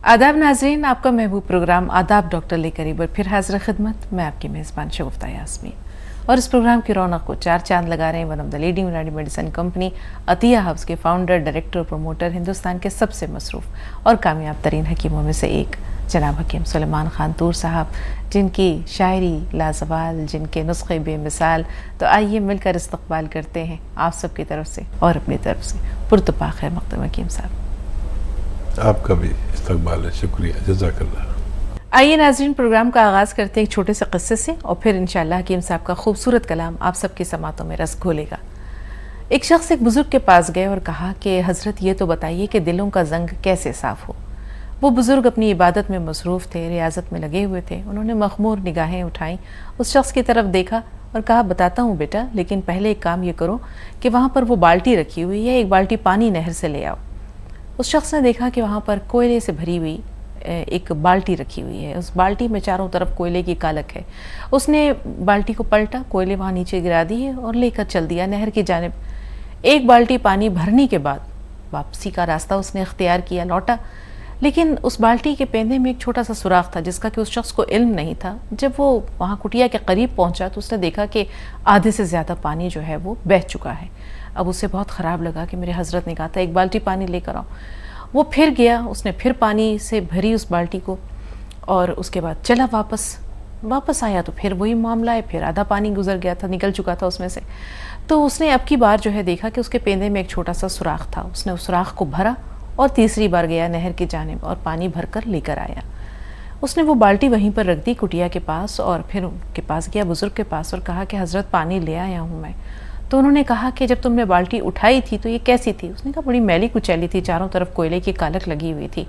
आदाब नाजरीन, आपका महबूब प्रोग्राम आदाब डॉक्टर लेकर एक बार फिर हाजिर खिदमत। मैं आपकी मेज़बान शगुफ्ता यास्मीन और इस प्रोग्राम की रौनक को चार चांद लगा रहे हैं one of the leading united medicine company Atiya house के फाउंडर, डायरेक्टर और प्रमोटर, हिंदुस्तान के सबसे मसरूफ़ और कामयाब तरीन हकीमों में से एक जनाब हकीम सुलेमान खान तूर साहब, जिनकी शायरी लाजवाल, जिनके नुस्खे बेमिसाल। तो आइए मिलकर इस्तकबाल करते हैं आप सबकी तरफ से और अपनी तरफ से पुरतपाक है मकदम हकीम साहब। आपका भी इस्तकबाल है, शुक्रिया, जज़ाकल्लाह। आइए नाज़रीन, प्रोग्राम का आगाज़ करते हैं एक छोटे से क़स्से से और फिर इंशाअल्लाह हकीम साहब का खूबसूरत कलाम आप सबकी समातों में रस घोलेगा। एक शख्स एक बुज़ुर्ग के पास गए और कहा कि हज़रत ये तो बताइए कि दिलों का जंग कैसे साफ़ हो। वो बुज़ुर्ग अपनी इबादत में मसरूफ़ थे, रियाजत में लगे हुए थे। उन्होंने मखमूर निगाहें उठाई, उस शख्स की तरफ देखा और कहा, बताता हूँ बेटा, लेकिन पहले एक काम ये करो कि वहाँ पर वो बाल्टी रखी हुई है, एक बाल्टी पानी नहर से ले आओ। उस शख्स ने देखा कि वहाँ पर कोयले से भरी हुई एक बाल्टी रखी हुई है। उस बाल्टी में चारों तरफ कोयले की कालक है। उसने बाल्टी को पलटा, कोयले वहाँ नीचे गिरा दिए और लेकर चल दिया नहर की जानिब। एक बाल्टी पानी भरने के बाद वापसी का रास्ता उसने इख्तियार किया, लौटा, लेकिन उस बाल्टी के पेंदे में एक छोटा सा सुराख था जिसका कि उस शख्स को इल्म नहीं था। जब वो वहाँ कुटिया के करीब पहुँचा तो उसने देखा कि आधे से ज़्यादा पानी जो है वो बह चुका है। अब उसे बहुत ख़राब लगा कि मेरे हज़रत ने कहा था एक बाल्टी पानी लेकर आओ। वो फिर गया, उसने फिर पानी से भरी उस बाल्टी को और उसके बाद चला वापस आया तो फिर वही मामला है, फिर आधा पानी गुजर गया था, निकल चुका था उसमें से। तो उसने अब की बार जो है देखा कि उसके पेंदे में एक छोटा सा सुराख था। उसने उस सुराख को भरा और तीसरी बार गया नहर की जानिब और पानी भरकर लेकर आया। उसने वो बाल्टी वहीं पर रख दी कुटिया के पास और फिर उनके पास गया, बुज़ुर्ग के पास, और कहा कि हज़रत पानी ले आया हूँ मैं। तो उन्होंने कहा कि जब तुमने बाल्टी उठाई थी तो ये कैसी थी? उसने कहा बड़ी मैली कुचैली थी, चारों तरफ कोयले की कालक लगी हुई थी।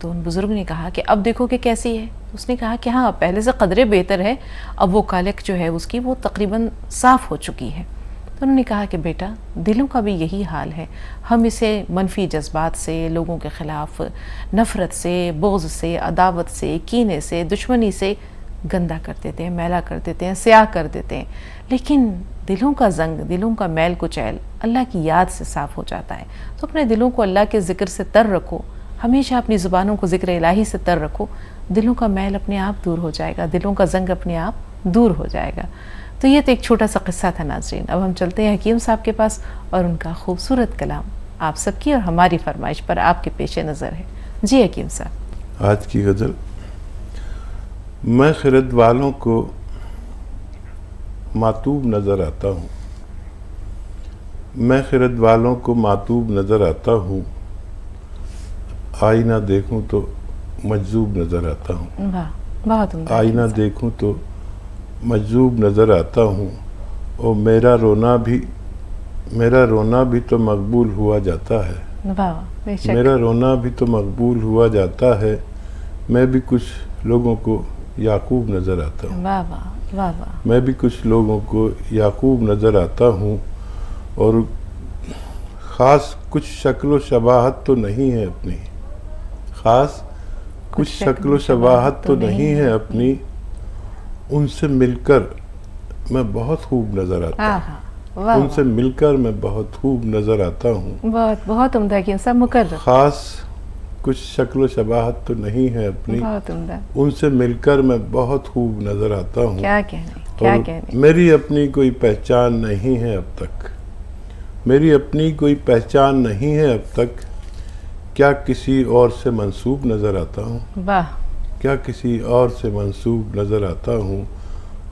तो उन बुज़ुर्ग ने कहा कि अब देखो कि कैसी है? उसने कहा कि हाँ, पहले से कदरे बेहतर है, अब वो कालक जो है उसकी वो तकरीबन साफ़ हो चुकी है। तो उन्होंने कहा कि बेटा, दिलों का भी यही हाल है। हम इसे मनफी जज्बात से, लोगों के ख़िलाफ़ नफ़रत से, बुग़्ज़ से, अदावत से, कीने से, दुश्मनी से गंदा कर देते हैं, मैला कर देते हैं, स्याह कर देते हैं। लेकिन दिलों का जंग, दिलों का मैल कुचैल अल्लाह की याद से साफ़ हो जाता है। तो अपने दिलों को अल्लाह के ज़िक्र से तर रखो, हमेशा अपनी ज़ुबानों को ज़िक्र इलाही से तर रखो, दिलों का मैल अपने आप दूर हो जाएगा, दिलों का जंग अपने आप दूर हो जाएगा। तो ये तो एक छोटा सा किस्सा था नाज़रीन। अब हम चलते हैं हकीम साहब के पास और उनका खूबसूरत कलाम आप सबकी और हमारी फरमाइश पर आपके पेश नज़र है। जी हकीम साहब। आज की गज़ल। मैं खिरद वालों को मातूब नज़र आता हूँ, मैं खिरद वालों को मातूब नज़र आता हूँ, आईना देखूँ तो मजजूब नज़र आता हूँ। वाह, बहुत उम्दा। आईना देखूँ तो मजजूब नज़र आता हूँ और मेरा रोना भी तो मकबूल हुआ जाता है। वाह, बेशक। मेरा रोना भी तो मकबूल हुआ जाता है, मैं भी कुछ लोगों को याकूब नज़र आता हूँ। वाह वाह वाह वाह। मैं भी कुछ लोगों को याकूब नज़र आता हूँ और ख़ास कुछ शक्ल शबाहत तो नहीं है अपनी, ख़ास कुछ शक्ल शबाहत तो नहीं है अपनी, उनसे मिलकर मैं बहुत खूब नज़र आता हूँ। उनसे मिलकर मैं बहुत खूब नज़र आता हूँ। बहुत बहुत उम्दा कि सब मुकर्रर। ख़ास कुछ शक्ल शबाहत तो नहीं है अपनी, बहुत उम्दा। उनसे मिलकर मैं बहुत खूब नज़र आता हूँ। क्या कहने, क्या कहने। मेरी अपनी कोई पहचान नहीं है अब तक, मेरी अपनी कोई पहचान नहीं है अब तक, क्या किसी और से मंसूब नज़र आता हूँ। वाह। क्या किसी और से मंसूब नज़र आता हूँ।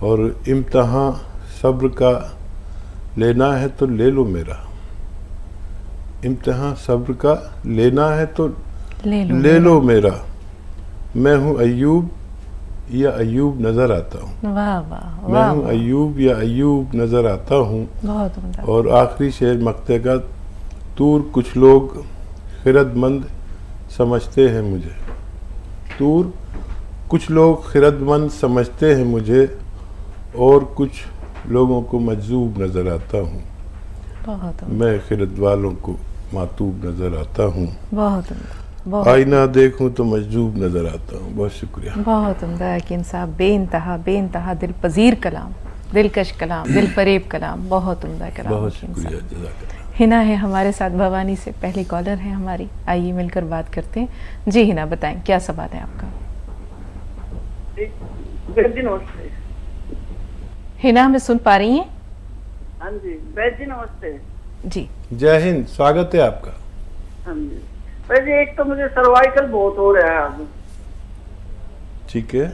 और इम्तहान सब्र का लेना है तो ले लो मेरा, इम्तहान सब्र का लेना है तो ले लो मेरा, मैं हूँ अय्यूब या अय्यूब नज़र आता हूँ। वाह वाह। मैं हूँ अय्यूब या अय्यूब नज़र आता हूँ। बहुत उम्दा। और आखिरी शेर मक्ते का, तूर कुछ लोग खिरदमंद समझते हैं मुझे, तूर कुछ लोग खिरदमंद समझते हैं मुझे और कुछ लोगों को मजजूब नज़र आता हूँ। बहुत मैं खिरद वालों को मातूब नज़र आता हूँ। बहुत उम्दा। आईना देखूं तो मजजूब नज़र आता हूँ। बहुत शुक्रिया। बहुत उम्दा हकीम साहब, बेइंतहा दिल पजीर कलाम, दिलकश कलाम, दिल फरेब कलाम, बहुत उम्दा कलाम। बहुत शुक्रिया, जज़ाकल्लाह। हिना है हमारे साथ भवानी से, पहली कॉलर है हमारी, आइए मिलकर बात करते हैं। जी हिना, बताएं क्या सवाल है आपका। नमस्ते। हिना हमें सुन पा रही हैं? हाँ जी वैद जी नमस्ते। जी जय हिंद, स्वागत है आपका। हाँ जी वैद जी, एक तो मुझे सर्वाइकल बहुत हो रहा है अब। ठीक है,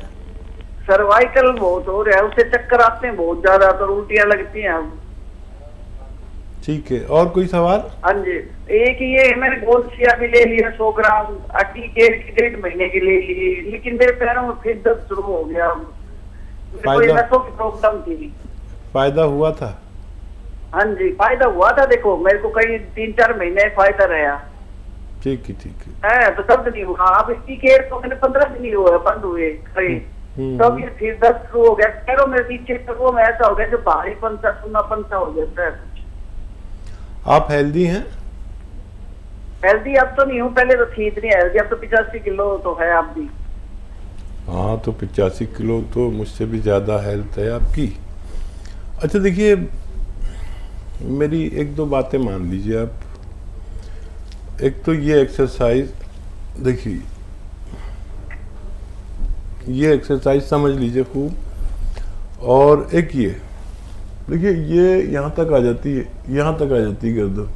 सर्वाइकल बहुत हो रहा है, उससे चक्कर आते हैं बहुत ज्यादा, तो उल्टियां लगती हैं अब। ठीक है, और कोई सवाल? हाँ जी, एक ये मैंने गोलसिया भी ले लिया 100 ग्राम, टीके की 1.5 महीने की ले ली, लेकिन मेरे पैरों में फिर दर्द शुरू हो गया। कोई नसों की प्रॉब्लम थी। फायदा हुआ था? हाँ जी फायदा हुआ था, देखो मेरे को कई 3-4 महीने फायदा रहा। ठीक है, ठीक है। तो दर्द नहीं हुआ। अब इस टीके तो मैंने 15 दिन ही हुए बंद हुए खड़े, तब ये फिर दर्द शुरू हो गया पैरों में, नीचे पैरों में ऐसा हो गया जो भारीपन सा सुन्नापन सा हो जाता है। आप हेल्दी हैं? हेल्दी अब तो नहीं हूँ, पहले तो थी इतनी हेल्दी, अब तो 85 किलो तो है आप भी। हाँ, तो 85 किलो तो मुझसे भी ज़्यादा हेल्थ है आपकी। अच्छा देखिए, मेरी एक दो बातें मान लीजिए आप। एक तो ये एक्सरसाइज, देखिए ये एक्सरसाइज समझ लीजिए खूब, और एक ये देखिए, ये यहाँ तक आ जाती है, यहाँ तक आ जाती है गर्दन।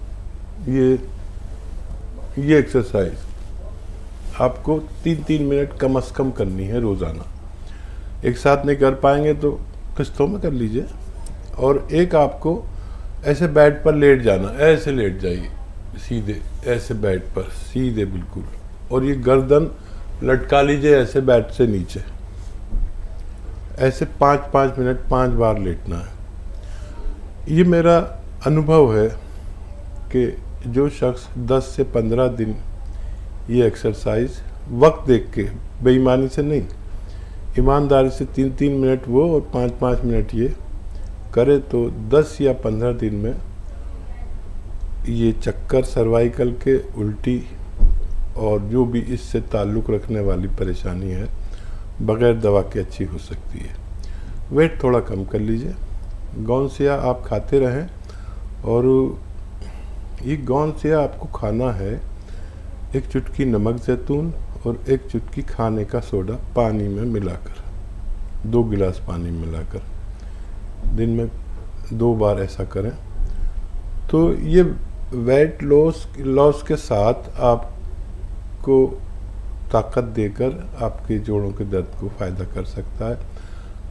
ये एक्सरसाइज आपको 3-3 मिनट कम से कम करनी है रोज़ाना। एक साथ नहीं कर पाएंगे तो किस्तों में कर लीजिए। और एक आपको ऐसे बेड पर लेट जाना, ऐसे लेट जाइए सीधे, ऐसे बेड पर सीधे बिल्कुल, और ये गर्दन लटका लीजिए ऐसे बेड से नीचे, ऐसे 5-5 मिनट 5 बार लेटना है। ये मेरा अनुभव है कि जो शख्स 10 से 15 दिन ये एक्सरसाइज वक्त देख के, बेईमानी से नहीं, ईमानदारी से 3-3 मिनट वो और 5-5 मिनट ये करे, तो 10 या 15 दिन में ये चक्कर, सर्वाइकल के, उल्टी और जो भी इससे ताल्लुक़ रखने वाली परेशानी है, बग़ैर दवा के अच्छी हो सकती है। वेट थोड़ा कम कर लीजिए, गौनसिया आप खाते रहें, और ये गौनसिया आपको खाना है 1 चुटकी नमक ज़ैतून और 1 चुटकी खाने का सोडा पानी में मिलाकर, 2 गिलास पानी में मिलाकर दिन में 2 बार ऐसा करें। तो ये वेट लॉस के साथ आपको ताकत देकर आपके जोड़ों के दर्द को फ़ायदा कर सकता है।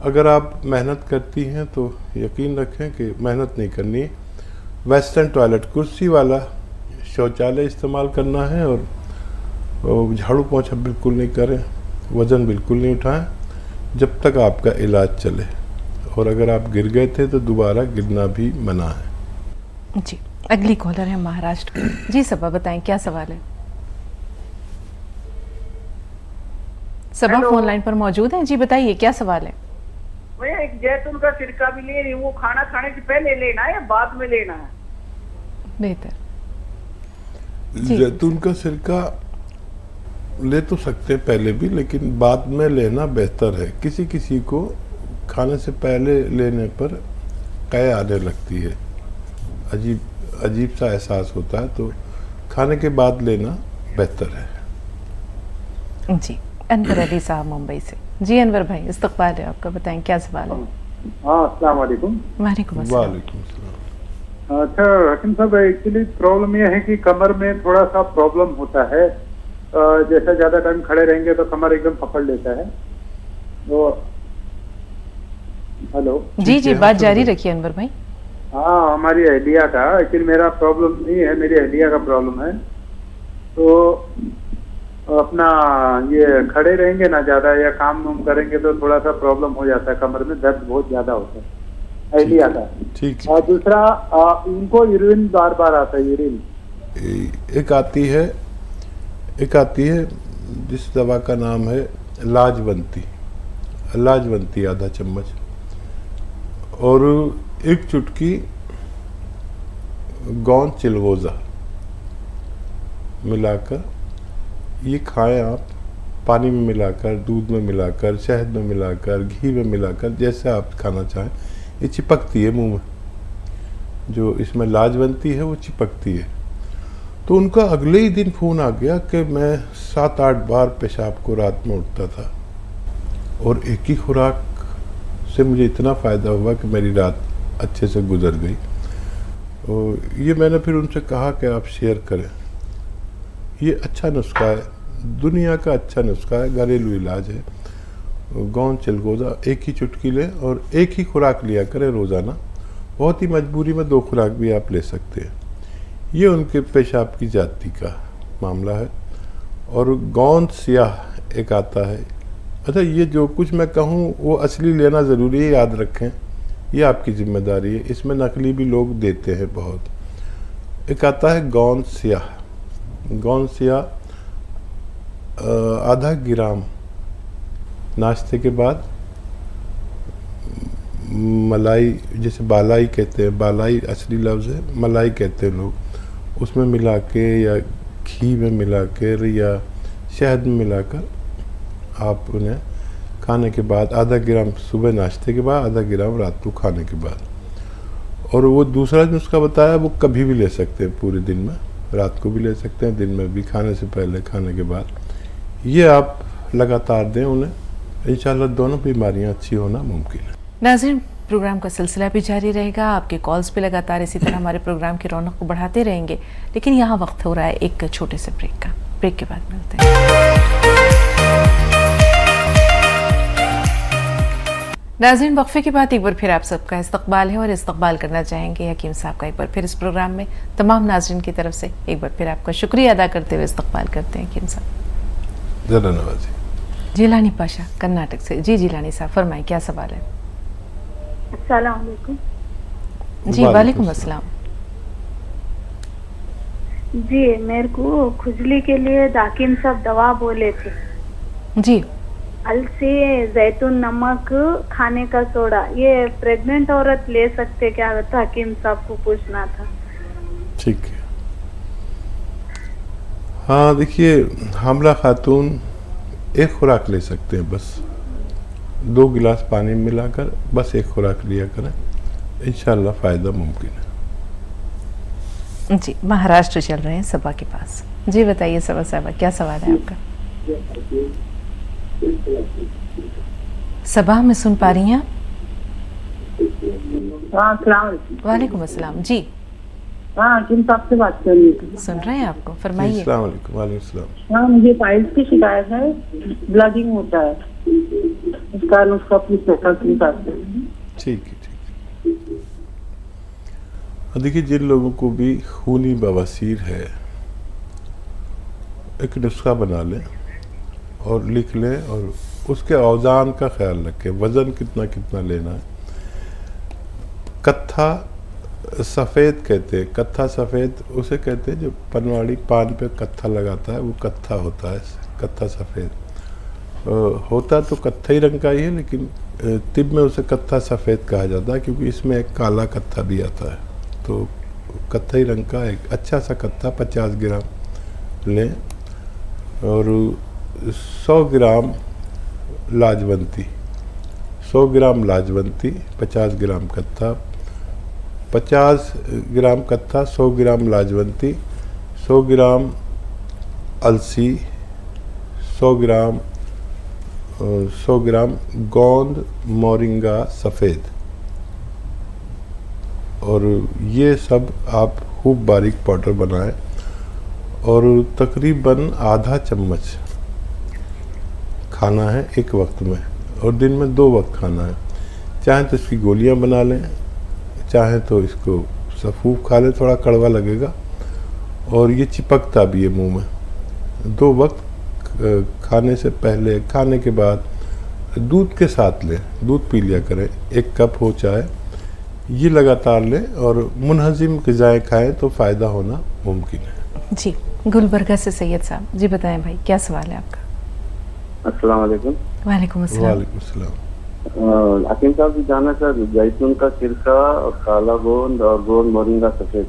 अगर आप मेहनत करती हैं तो यकीन रखें कि मेहनत नहीं करनी, वेस्टर्न टॉयलेट, कुर्सी वाला शौचालय इस्तेमाल करना है, और झाड़ू पोंछा बिल्कुल नहीं करें, वज़न बिल्कुल नहीं उठाएं जब तक आपका इलाज चले। और अगर आप गिर गए थे तो दोबारा गिरना भी मना है। जी, अगली कॉलर है महाराष्ट्र की। जी सबा, बताएं क्या सवाल है। सबा फोन लाइन पर मौजूद है। जी बताइए क्या सवाल है। भैया एक जैतून का सिरका भी ले रही हूँ, वो खाना खाने से पहले लेना है या बाद में लेना है? बेहतर। जैतून का सिरका ले तो सकते हैं पहले भी, लेकिन बाद में लेना बेहतर है। किसी किसी को खाने से पहले लेने पर कै आने लगती है, अजीब सा एहसास होता है, तो खाने के बाद लेना बेहतर है। जी, अनवर अली साहब मुंबई से। जी अनवर भाई, इस्तकबाल है आपका, बताएं क्या सवाल है। हाँ, अस्सलाम वालेकुम। वालेकुम अस्सलाम। वालेकुम सलाम। अच्छा हकीम साहब, एक्चुअली प्रॉब्लम यह है कि कमर में थोड़ा सा प्रॉब्लम होता है। जैसा ज़्यादा टाइम खड़े रहेंगे तो कमर एकदम पकड़ लेता है। तो हेलो। जी जी, बात जारी रखिए अनवर भाई। हाँ, हमारी अहलिया का, एक्चुअली मेरा प्रॉब्लम नहीं है, मेरी अहलिया का प्रॉब्लम है। तो अपना ये खड़े रहेंगे ना ज़्यादा, या काम वाम करेंगे तो थोड़ा सा प्रॉब्लम हो जाता है, कमर में दर्द बहुत ज़्यादा होता है, अहलिया का। ठीक। और दूसरा, उनको यूरिन बार बार आता है, यूरिन एक आती है जिस दवा का नाम है लाजवंती आधा चम्मच, और 1 चुटकी गौन चिलगोज़ा मिलाकर ये खाएं आप, पानी में मिलाकर, दूध में मिलाकर, शहद में मिलाकर, घी में मिलाकर, जैसे आप खाना चाहें। ये चिपकती है मुंह में, जो इसमें लाजवंती है वो चिपकती है। तो उनका अगले ही दिन फ़ोन आ गया कि मैं 7-8 बार पेशाब को रात में उठता था और एक ही खुराक से मुझे इतना फ़ायदा हुआ कि मेरी रात अच्छे से गुजर गई। और ये मैंने फिर उनसे कहा कि आप शेयर करें, ये अच्छा नुस्खा है, दुनिया का अच्छा नुस्खा है, घरेलू इलाज है। गोंद चिलगोज़ा एक ही चुटकी लें और एक ही खुराक लिया करें रोज़ाना। बहुत ही मजबूरी में 2 खुराक भी आप ले सकते हैं। ये उनके पेशाब की जाति का मामला है। और गोंद स्याह एक आता है। अच्छा, ये जो कुछ मैं कहूँ वो असली लेना ज़रूरी है, याद रखें, ये आपकी जिम्मेदारी है। इसमें नकली भी लोग देते हैं बहुत। एक आता है गोंद स्याह। गोंद स्याह आधा ग्राम नाश्ते के बाद मलाई, जैसे बालाई कहते हैं, बालाई असली लफ्ज़ है, मलाई कहते हैं लोग, उसमें मिला के या घी में मिलाकर या शहद में मिलाकर आप उन्हें खाने के बाद आधा ग्राम सुबह नाश्ते के बाद, आधा ग्राम रात को खाने के बाद। और वो दूसरा नुस्खा बताया वो कभी भी ले सकते हैं पूरे दिन में, रात को भी ले सकते हैं, दिन में भी, खाने से पहले, खाने के बाद। ये आप लगातार दें उन्हें, इंशाल्लाह दोनों बीमारियां अच्छी होना मुमकिन है। नाज़रीन, प्रोग्राम का सिलसिला भी जारी रहेगा। आपके कॉल्स पे लगातार इसी तरह हमारे प्रोग्राम की रौनक को बढ़ाते रहेंगे, लेकिन यहाँ वक्त हो रहा है एक छोटे से ब्रेक का। ब्रेक के बाद मिलते हैं। नाज़रीन, वक्फे के बाद एक बार फिर आप सबका इस्तकबाल है और इस्तकबाल करना चाहेंगे हकीम साहब का एक बार फिर इस प्रोग्राम में। तमाम नाज़रीन की तरफ से एक बार फिर आपका शुक्रिया अदा करते हुए इस्तकबाल करते हैं हकीम साहब। ज़रा नवाजी। जिलानी पाशा कर्नाटक से। जी जिलानी साहब, फरमाएं, क्या सवाल है? अस्सलाम वालेकुम। जी वालेकुम अस्सलाम। जी, मेरे को खुजली के लिए हकीम साहब दवा बोले थे। जी, अलसी, जैतून नमक, खाने का सोडा, ये प्रेग्नेंट औरत ले सकते क्या? तो हकीम साहब को पूछना था। ठीक है। हाँ, देखिए, हामला खातून एक खुराक ले सकते हैं, बस 2 गिलास पानी में मिलाकर बस एक खुराक लिया करें, इंशाल्लाह फ़ायदा मुमकिन है। जी, महाराष्ट्र चल रहे हैं सबा के पास। जी बताइए सबा साहबा, क्या सवाल है आपका? सबा में सुन पा रही हैं आप? हाँ, अस्सलाम वालेकुम। वालेकुम अस्सलाम। जी, हाँ, हकीम साहब से बात कर रही थी। सुन रहे हैं आपको, फरमाइए। अस्सलाम वालेकुम। वालेकुम सलाम। हाँ, मुझे पाइल्स की शिकायत है, ब्लडिंग होता है, इसका नुस्खा पूछ सकता हकीम साहब से। ठीक है, ठीक है। और देखिए, जिन लोगों को भी खूनी बवासीर है, एक नुस्खा बना लें और लिख लें और उसके औज़ान का ख्याल रखें, वज़न कितना कितना लेना है। कत्था सफ़ेद कहते हैं, कत्था सफ़ेद उसे कहते हैं जो पनवाड़ी पान पे कत्था लगाता है, वो कत्था होता है, कत्था सफ़ेद होता तो कत्थई रंग का ही है, लेकिन तिब में उसे कत्था सफ़ेद कहा जाता है क्योंकि इसमें एक काला कत्था भी आता है। तो कत्थई रंग का एक अच्छा सा कत्था 50 ग्राम लें और 100 ग्राम लाजवंती, 100 ग्राम लाजवंती, 50 ग्राम कत्था, 50 ग्राम कत्था, 100 ग्राम लाजवंती, 100 ग्राम अलसी, 100 ग्राम गोंद मोरिंगा सफ़ेद, और ये सब आप खूब बारीक पाउडर बनाएं और तकरीबन आधा चम्मच खाना है एक वक्त में, और दिन में 2 वक्त खाना है। चाहे तो इसकी गोलियां बना लें, चाहे तो इसको सफूफ खा लें, थोड़ा कड़वा लगेगा और ये चिपकता भी है मुंह में। 2 वक्त खाने से पहले, खाने के बाद दूध के साथ लें, दूध पी लिया करें, 1 कप हो चाहे, ये लगातार लें और मुनहज़िम ग़िज़ाएँ खाएँ तो फ़ायदा होना मुमकिन है। जी, गुलबर्गा से सैयद साहब। जी बताएं भाई, क्या सवाल है आपका? अस्सलाम वालेकुम। वालेकुम अस्सलाम। वालेकुम सलाम। हकीम साहब जी, जाना सर, जैतून का सिरका और काला गोंद और गोंद मोरिंगा सफेद,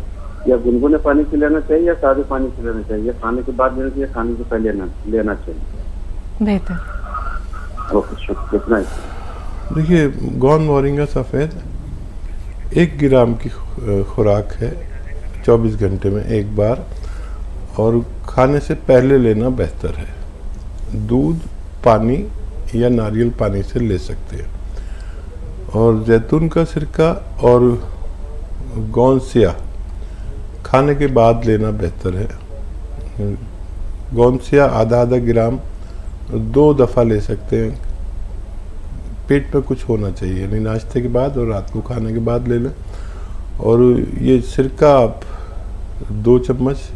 या गुनगुने पानी से लेना चाहिए या सादे पानी से लेना चाहिए? खाने के बाद लेना चाहिए, खाने से पहले लेना चाहिए? बेहतर। ओके, शुक्रिया। कितना है? देखिए, गोंद मोरिंगा सफ़ेद 1 ग्राम की खुराक है 24 घंटे में एक बार, और खाने से पहले लेना बेहतर है। दूध, पानी या नारियल पानी से ले सकते हैं। और जैतून का सिरका और गोंद स्याह खाने के बाद लेना बेहतर है। गोंद स्याह आधा ग्राम 2 दफ़ा ले सकते हैं। पेट में कुछ होना चाहिए, यानी नाश्ते के बाद और रात को खाने के बाद ले लें। और ये सिरका आप 2 चम्मच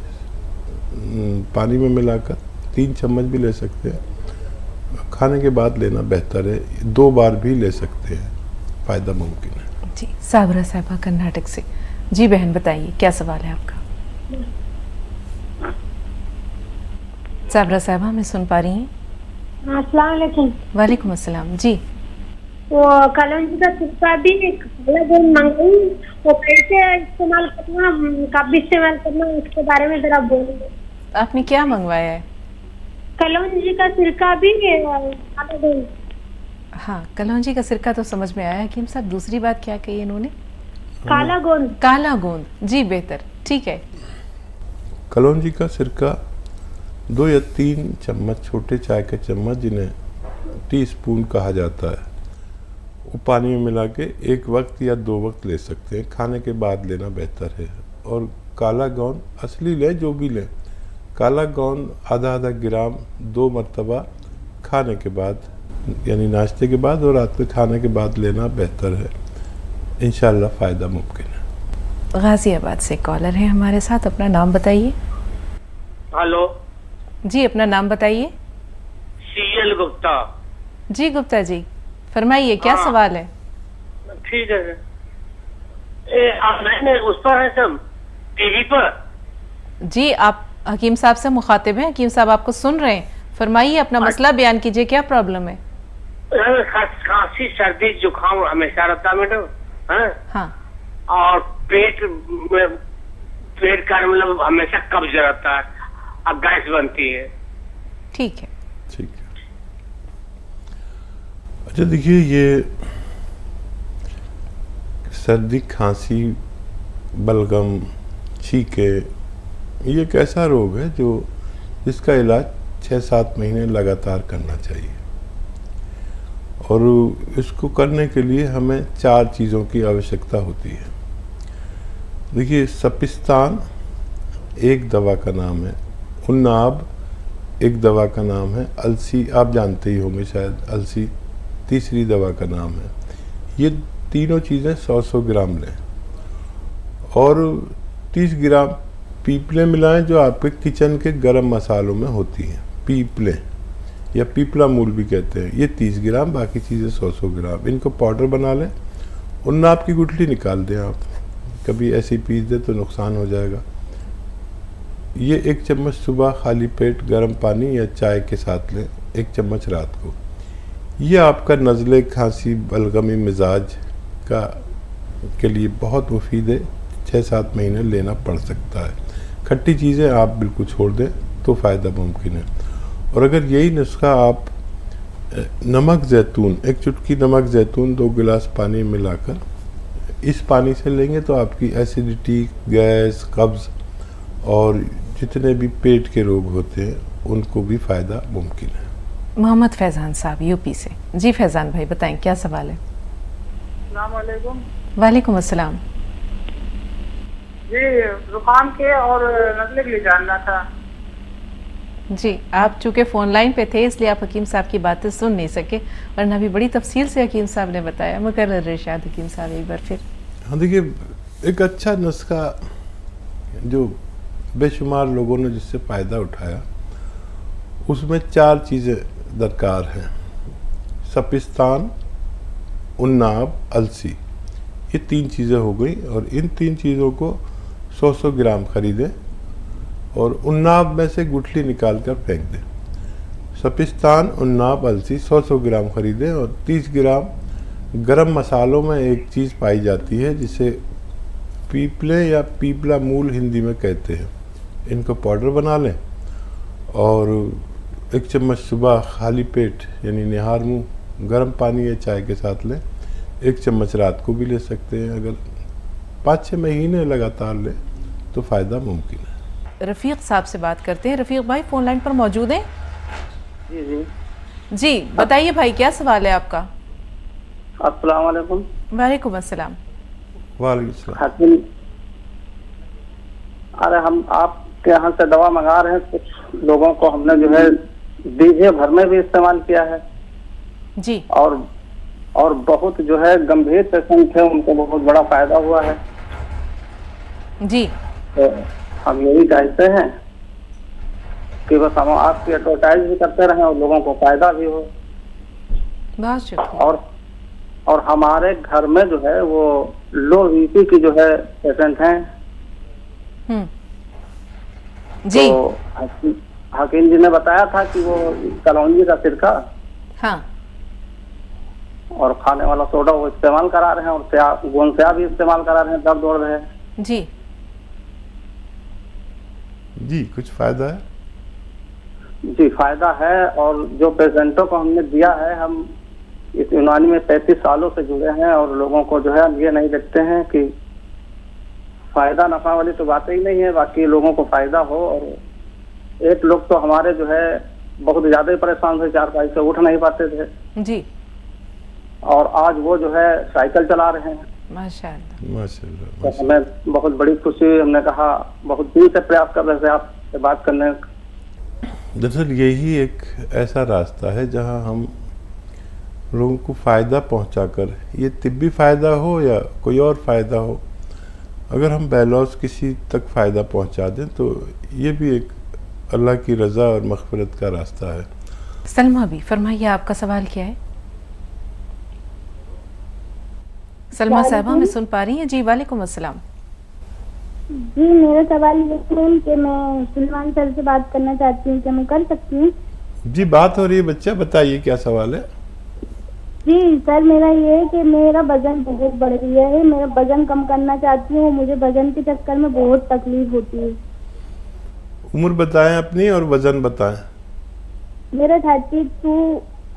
पानी में मिलाकर 3 चम्मच भी ले सकते हैं। खाने के बाद लेना बेहतर है। 2 बार भी ले सकते हैं, फ़ायदा मुमकिन है। जी, साबरा साहिबा कर्नाटक से। जी बहन, बताइए क्या सवाल है आपका? साबरा साहिबा हमें सुन पा रही हैं? अस्सलाम वालेकुम। वालेकुम अस्सलाम। जी, वो कलौंजी का सिरका भी काला गोंद मंगाई, वो कैसे इस्तेमाल करना, कब इस्तेमाल करना, उसके बारे में जरा बोलिए। आपने क्या मंगवाया है? कलौंजी का सिरका भी काला गोंद। हाँ, कलौंजी का सिरका तो समझ में आया। हकीम साहब, दूसरी बात क्या कही इन्होंने? काला गोंद। काला गोंद। जी, बेहतर, ठीक है। कलौंजी का सिरका 2 या 3 चम्मच, छोटे चाय के चम्मच जिन्हें टीस्पून कहा जाता है, वो पानी में मिला के 1 वक्त या 2 वक्त ले सकते हैं। खाने के बाद लेना बेहतर है। और काला गोंद असली लें, जो भी लें, काला गोंद आधा ग्राम 2 मरतबा खाने के बाद, यानी नाश्ते के बाद और रात में खाने के बाद लेना बेहतर है। इंशाल्लाह फ़ायदा मुमकिन है। गाजियाबाद से कॉलर है हमारे साथ, अपना नाम बताइए। हेलो जी, अपना नाम बताइए। सीएल गुप्ता। जी गुप्ता जी, फरमाइए क्या सवाल है? ठीक है। मैंने उस पर है सब टीवी पर। जी, आप हकीम साहब से मुखातिब हैं। हकीम साहब आपको सुन रहे हैं, फरमाइए, अपना मसला बयान कीजिए, क्या प्रॉब्लम है? खांसी, सर्दी, जुकाम हमेशा रहता मैडम। हाँ। और पेट का मतलब हमेशा कब्ज रहता है और गैस बनती है। ठीक है, ठीक है। अच्छा, देखिए, ये सर्दी, खांसी, बलगम, छींके, ये एक ऐसा रोग है जो जिसका इलाज 6-7 महीने लगातार करना चाहिए। और इसको करने के लिए हमें 4 चीज़ों की आवश्यकता होती है। देखिए, सपिस्तान एक दवा का नाम है, उन्नाब एक दवा का नाम है, अलसी आप जानते ही होंगे शायद, अलसी तीसरी दवा का नाम है। ये तीनों चीज़ें 100-100 ग्राम लें। और 30 ग्राम पीपलें मिलाएं, जो आपके किचन के गरम मसालों में होती हैं। पीपलें या पीपला मूल भी कहते हैं, ये 30 ग्राम, बाकी चीज़ें 100-100 ग्राम। इनको पाउडर बना लें। उन्नाब की गुठली निकाल दें आप, कभी ऐसे पीस दें तो नुकसान हो जाएगा। ये 1 चम्मच सुबह खाली पेट गर्म पानी या चाय के साथ लें, 1 चम्मच रात को। ये आपका नज़ले, खांसी, बलगमी मिजाज का के लिए बहुत मुफीद है। 6-7 महीने लेना पड़ सकता है। खट्टी चीज़ें आप बिल्कुल छोड़ दें तो फ़ायदा मुमकिन है। और अगर यही नुस्खा आप नमक ज़ैतून, 1 चुटकी नमक ज़ैतून 2 गिलास पानी मिलाकर इस पानी से लेंगे तो आपकी एसिडिटी, गैस, कब्ज़ और जितने भी पेट के रोग होते हैं उनको भी फ़ायदा मुमकिन है। मोहम्मद फैज़ान साहब यूपी से। जी फैज़ान भाई, बताएं क्या सवाल है? अस्सलाम वालेकुम। वालेकुम अस्सलाम। जी, जुकाम के और नज़ले के लिए जानना था। जी, आप चूँकि फ़ोन लाइन पे थे इसलिए आप हकीम साहब की बातें सुन नहीं सके, वरना भी बड़ी तफसील से हकीम साहब ने बताया। मुकर्रर इरशाद हकीम साहब एक बार फिर। हाँ, देखिए, एक अच्छा नुस्खा जो बेशुमार लोगों ने जिससे फ़ायदा उठाया, उसमें 4 चीज़ें दरकार हैं। सपिस्तान, उन्नाब, अलसी, ये 3 चीज़ें हो गई। और इन 3 चीज़ों को 100-100 ग्राम ख़रीदें और उन्नाब में से गुठली निकाल कर फेंक दें। सपिस्तान, उन्नाब, अलसी 100-100 ग्राम ख़रीदें। और 30 ग्राम गरम मसालों में एक चीज़ पाई जाती है जिसे पीपले या पीपला मूल हिंदी में कहते हैं। इनको पाउडर बना लें और 1 चम्मच सुबह खाली पेट यानी निहार मुँह गर्म पानी या चाय के साथ लें। 1 चम्मच रात को भी ले सकते हैं अगर 5-6 महीने लगातार लें तो फ़ायदा मुमकिन है। रफ़ीक साहब से बात करते हैं। रफ़ीक भाई फ़ोन लाइन पर मौजूद हैं? जी जी जी बताइए भाई, क्या सवाल है आपका? अस्सलाम वालेकुम। वालेकुम अस्सलाम। वालेकुम सलाम। हकीम, अरे हम आपके यहाँ से दवा मंगा रहे हैं, कुछ लोगों को हमने जो है बीजे भर में भी इस्तेमाल किया है जी। और बहुत जो है गंभीर पेशेंट थे, उनको बहुत बड़ा फायदा हुआ है जी। तो हम यही चाहते हैं कि बस हम आपकी एडवर्टाइज भी करते रहें और लोगों को फायदा भी हो। बहुत शुक्रिया। और हमारे घर में जो है वो लो बीपी की जो है पेशेंट हैं। जी। तो हकीम जी ने बताया था कि वो कलौंजी का सिरका हाँ और खाने वाला सोडा वो इस्तेमाल करा रहे हैं, और गोंद भी इस्तेमाल करा रहे हैं, दर्द दौड़ रहे हैं। जी जी कुछ फ़ायदा है? जी फायदा है। और जो पेशेंटों को हमने दिया है, हम इस यूनानी में 35 सालों से जुड़े हैं और लोगों को जो है हम ये नहीं देखते हैं कि फायदा नफा वाली तो बात ही नहीं है, बाकी लोगों को फायदा हो। और एक लोग तो हमारे जो है बहुत ज्यादा ही परेशान थे, 4 पाई से उठ नहीं पाते थे जी। और आज वो जो है साइकिल चला रहे हैं। माशाअल्लाह। माशाअल्लाह। तो हमें बहुत बड़ी खुशी हुई। हमने कहा बहुत दिन से प्रयास कर रहे थे आपसे बात करने। दरअसल यही एक ऐसा रास्ता है जहां हम लोगों को फ़ायदा पहुंचाकर, ये तिब्बी फ़ायदा हो या कोई और फ़ायदा हो, अगर हम बैलौस किसी तक फ़ायदा पहुंचा दें तो ये भी एक अल्लाह की रज़ा और मग़फ़िरत का रास्ता है। सलमा भी फरमाइए, आपका सवाल क्या है? सलमा साहबा हमें सुन पा रही हैं? जी वालेकुम अस्सलाम। जी मेरा सवाल ये है कि मैं सलमान सर से बात करना चाहती हूँ, क्या मैं कर सकती हूँ? जी बात हो रही है बच्चा, बताइए क्या सवाल है? जी सर, मेरा ये है कि मेरा वजन बहुत बढ़ गया है, मेरा वजन कम करना चाहती हूँ, मुझे वजन के चक्कर में बहुत तकलीफ होती है। उम्र बताएं अपनी और वज़न बताएं। मेरा 32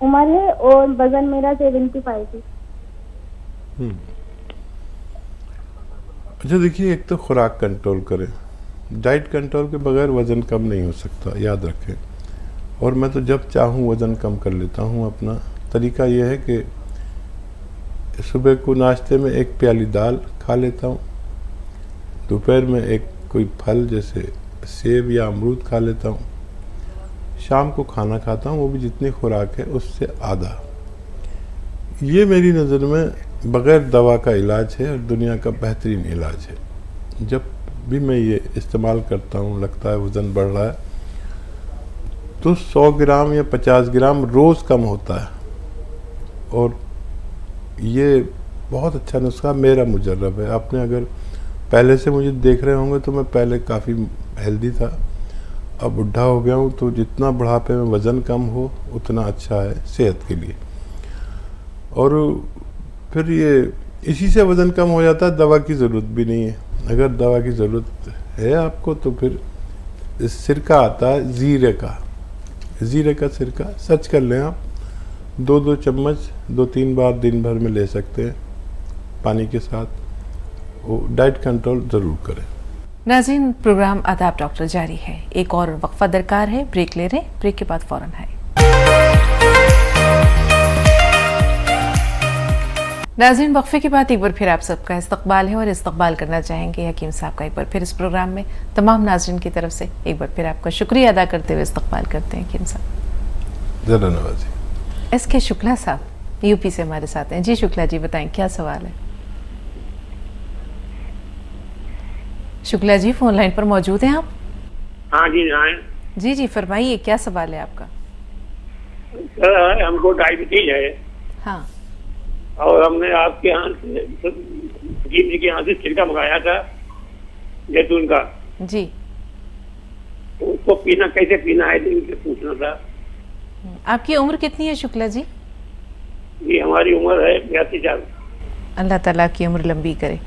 उम्र है और वजन मेरा 75 है। अच्छा देखिए, एक तो खुराक कंट्रोल करें, डाइट कंट्रोल के बगैर वज़न कम नहीं हो सकता, याद रखें। और मैं तो जब चाहूँ वज़न कम कर लेता हूँ। अपना तरीका यह है कि सुबह को नाश्ते में 1 प्याली दाल खा लेता हूँ, दोपहर में एक कोई फल जैसे सेब या अमरूद खा लेता हूँ, शाम को खाना खाता हूँ, वो भी जितनी खुराक है उससे आधा। ये मेरी नज़र में बग़ैर दवा का इलाज है और दुनिया का बेहतरीन इलाज है। जब भी मैं ये इस्तेमाल करता हूँ, लगता है वज़न बढ़ रहा है, तो 100 ग्राम या 50 ग्राम रोज़ कम होता है। और ये बहुत अच्छा नुस्खा मेरा मुजर्रब है। आपने अगर पहले से मुझे देख रहे होंगे तो मैं पहले काफ़ी हेल्दी था, अब बुढ़ा हो गया हूँ, तो जितना बुढ़ापे में वज़न कम हो उतना अच्छा है सेहत के लिए। और फिर ये इसी से वज़न कम हो जाता है, दवा की ज़रूरत भी नहीं है। अगर दवा की ज़रूरत है आपको तो फिर सिरका आता है ज़ीरे का सिरका, सर्च कर लें आप, 2-2 चम्मच 2-3 बार दिन भर में ले सकते हैं पानी के साथ। वो डाइट कंट्रोल ज़रूर करें। नाज़रीन, प्रोग्राम आदाब डॉक्टर जारी है। एक और वक्फा दरकार है, ब्रेक ले रहे हैं, ब्रेक के बाद फ़ौरन है। नाज़रीन, वक्फे के बाद एक बार फिर आप सबका इस्तकबाल है और इस्तकबाल करना चाहेंगे हकीम साहब का एक बार फिर इस प्रोग्राम में। तमाम नाज़रीन की तरफ से एक बार फिर आपका शुक्रिया अदा करते हुए इस्तकबाल करते हैं हकीम साहब। ज़रा नवाजी। SK शुक्ला साहब यूपी से हमारे साथ हैं। जी शुक्ला जी, बताएं क्या सवाल है? शुक्ला जी फोन लाइन पर मौजूद हैं आप? हाँ जी हाँ। जी फरमाइए, क्या सवाल है आपका? सर हमको डायबिटीज है। हाँ। और हमने आपके यहाँ से जी के यहाँ से सिरका मंगाया था जैतून का। जी। तो उसको पीना कैसे पीना है इनसे पूछना था। आपकी उम्र कितनी है शुक्ला जी? जी हमारी उम्र है 82 साल। अल्लाह ताला की उम्र लंबी करे।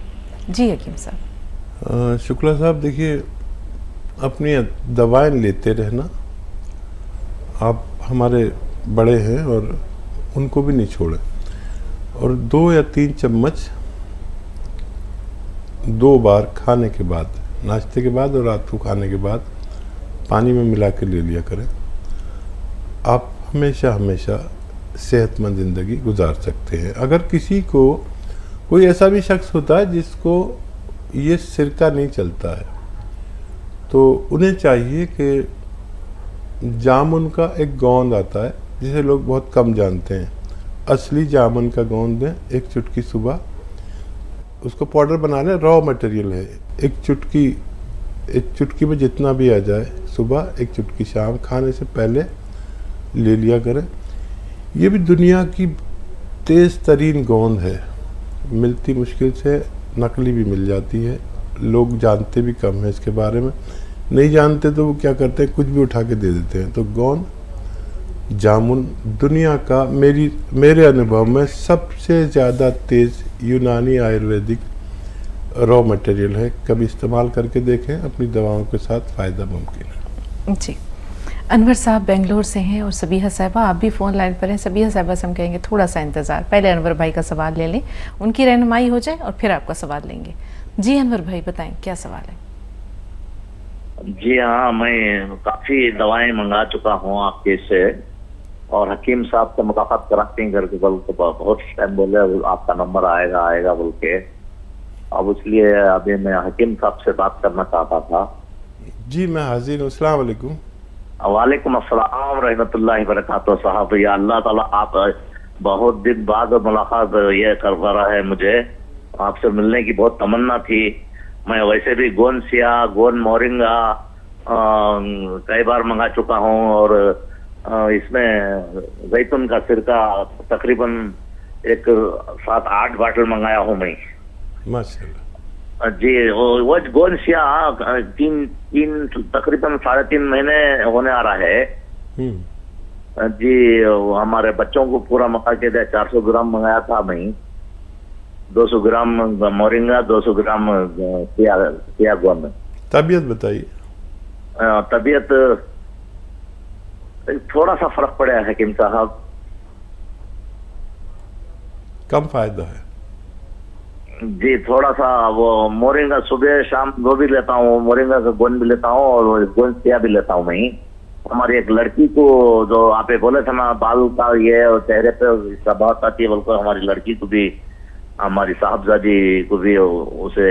जी हकीम साहब। शुक्ला साहब देखिए, अपनी दवाएं लेते रहना, आप हमारे बड़े हैं और उनको भी नहीं छोड़ें। और 2 या 3 चम्मच 2 बार खाने के बाद, नाश्ते के बाद और रात को खाने के बाद पानी में मिला के ले लिया करें। आप हमेशा हमेशा सेहतमंद ज़िंदगी गुजार सकते हैं। अगर किसी को कोई ऐसा भी शख्स होता है जिसको ये सिरका नहीं चलता है, तो उन्हें चाहिए कि जामुन का एक गोंद आता है जिसे लोग बहुत कम जानते हैं, असली जामुन का गोंद दें, 1 चुटकी सुबह, उसको पाउडर बना लें, रॉ मटेरियल है, 1 चुटकी में जितना भी आ जाए, सुबह 1 चुटकी शाम खाने से पहले ले लिया करें। ये भी दुनिया की तेज़ तरीन गोंद है, मिलती मुश्किल से, नकली भी मिल जाती है, लोग जानते भी कम हैं इसके बारे में, नहीं जानते तो वो क्या करते हैं, कुछ भी उठा के दे देते हैं। तो गोंद जामुन दुनिया का मेरे अनुभव में सबसे ज़्यादा तेज़ यूनानी आयुर्वेदिक रॉ मटेरियल है। कभी इस्तेमाल करके देखें, अपनी दवाओं के साथ फ़ायदा मुमकिन है। जी, अनवर साहब बेंगलोर से हैं और सबीहा साहिबा आप भी फ़ोन लाइन पर हैं। सबीहा साहिबा से हम कहेंगे थोड़ा सा इंतज़ार, पहले अनवर भाई का सवाल ले लें, उनकी रहनुमाई हो जाए और फिर आपका सवाल लेंगे। जी अनवर भाई बताएं क्या सवाल है। जी हाँ, मैं काफ़ी दवाएं मंगा चुका हूँ आपके से, और हकीम साहब से मुलाकात कराते हैं करके बोल के बहुत टाइम बोले आपका नंबर आएगा बोल के। अब इसलिए अभी मैं हकीम साहब से बात करना चाहता था। जी मैं हाजिर हूँ। अस्सलाम वालेकुम। वालेकुम अस्सलाम रहमतुल्लाहि बरकातहू साहब। या अल्लाह ताला, आप बहुत दिन बाद मुलाकात ये कर रहा है, मुझे आपसे मिलने की बहुत तमन्ना थी। मैं वैसे भी गोंसिया, गोन मोरिंगा कई बार मंगा चुका हूँ, और इसमें जैतून का सिरका तकरीबन 7-8 बाटल मंगाया हूँ मैं। माशाल्लाह। जी वो गोंसिया तकरीबन 3.5 महीने होने आ रहा है। जी हमारे बच्चों को पूरा मका के दिया, 400 ग्राम मंगाया था मैं, 200 ग्राम मोरिंगा, 200 ग्राम किया गोंद। तबीयत बताइए। तबीयत थोड़ा सा फर्क पड़ा है हकीम साहब, कम फायदा है। जी थोड़ा सा वो मोरिंगा सुबह शाम वो भी लेता हूँ, मोरिंगा का गोंद भी लेता हूँ और गोंद किया भी लेता हूँ मैं। हमारी एक लड़की को, जो आप बोले थे ना बाल का ये और चेहरे पे शबाहत आती है, बल्कि हमारी लड़की को भी, हमारी साहबजादी को भी उसे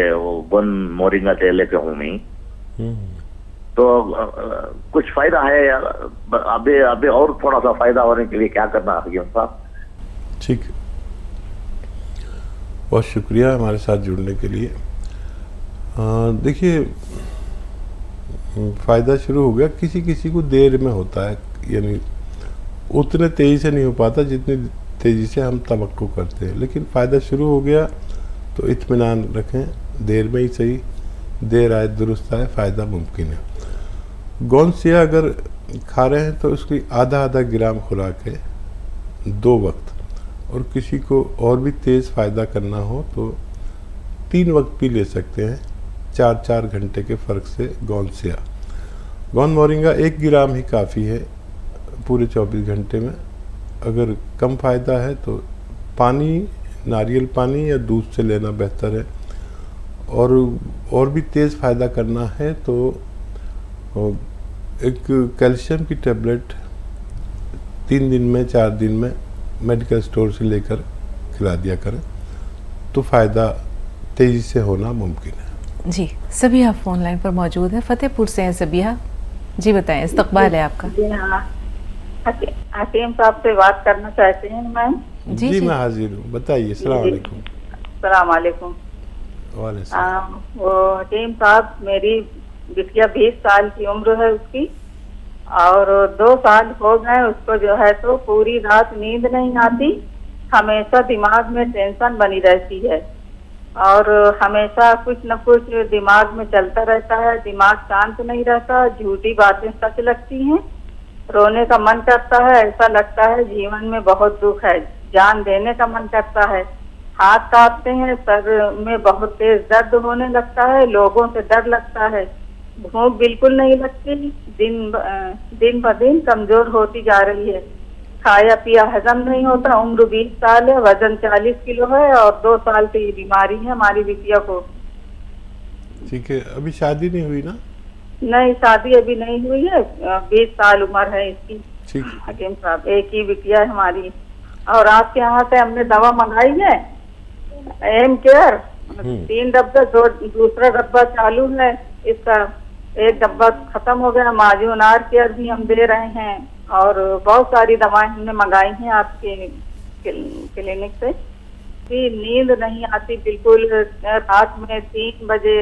गोंद मोरिंगा तेल लेके हूँ मैं। तो कुछ फायदा है अभी और थोड़ा सा फायदा होने के लिए क्या करना है हकीम साहब? ठीक, बहुत शुक्रिया हमारे साथ जुड़ने के लिए। देखिए फ़ायदा शुरू हो गया, किसी किसी को देर में होता है, यानी उतने तेज़ी से नहीं हो पाता जितनी तेज़ी से हम तवक्को करते हैं, लेकिन फ़ायदा शुरू हो गया तो इत्मीनान रखें, देर में ही सही, देर आए दुरुस्त आए, फ़ायदा मुमकिन है। गोंसिया अगर खा रहे हैं तो उसकी आधा ग्राम खुराक है 2 वक्त, और किसी को और भी तेज़ फ़ायदा करना हो तो 3 वक्त भी ले सकते हैं, 4-4 घंटे के फ़र्क से। गोंसिया, गोंद मोरिंगा 1 ग्राम ही काफ़ी है पूरे 24 घंटे में। अगर कम फ़ायदा है तो पानी, नारियल पानी या दूध से लेना बेहतर है, और भी तेज़ फ़ायदा करना है तो एक कैल्शियम की टैबलेट 3 दिन में 4 दिन में मेडिकल स्टोर से लेकर खिला दिया करें, तो फ़ायदा तेज़ी से होना मुमकिन है। जी सबीहा फ़ोन लाइन पर मौजूद है, फतेहपुर से हैं सबीहा जी, बताएं इस्तकबाल है आपका। जी हाँ, हकीम साहब से बात करना चाहते हैं मैम। जी मैं हाजिर हूँ, बताइए। अस्सलाम वालेकुम। अस्सलाम वालेकुम। वो हकीम साहब, मेरी बिटिया 20 साल की उम्र है उसकी, और 2 साल हो गए उसको जो है तो पूरी रात नींद नहीं आती, हमेशा दिमाग में टेंशन बनी रहती है, और हमेशा कुछ न कुछ दिमाग में चलता रहता है, दिमाग शांत नहीं रहता, झूठी बातें सच लगती हैं, रोने का मन करता है, ऐसा लगता है जीवन में बहुत दुख है, जान देने का मन करता है, हाथ कांपते हैं, सर में बहुत तेज दर्द होने लगता है, लोगों से डर लगता है, भूख बिल्कुल नहीं लगती, दिन ब दिन कमजोर होती जा रही है, खाया पिया हजम नहीं होता, उम्र 20 साल है, वजन 40 किलो है, और 2 साल से ये बीमारी है हमारी बिटिया को। ठीक है, अभी शादी नहीं हुई ना? नहीं, शादी अभी नहीं हुई है, 20 साल उम्र है इसकी। ठीक। हकीम साहब, एक ही बिटिया है हमारी, और आपके यहाँ से हमने दवा मंगाई है एम केयर, 3 डब्बे, दूसरा डब्बा चालू है इसका, एक डब्बा खत्म हो गया। माजून आर केयर भी हम दे रहे हैं, और बहुत सारी दवाएं हमने मंगाई हैं आपके क्लिनिक से। भी नींद नहीं आती बिल्कुल, रात में 3 बजे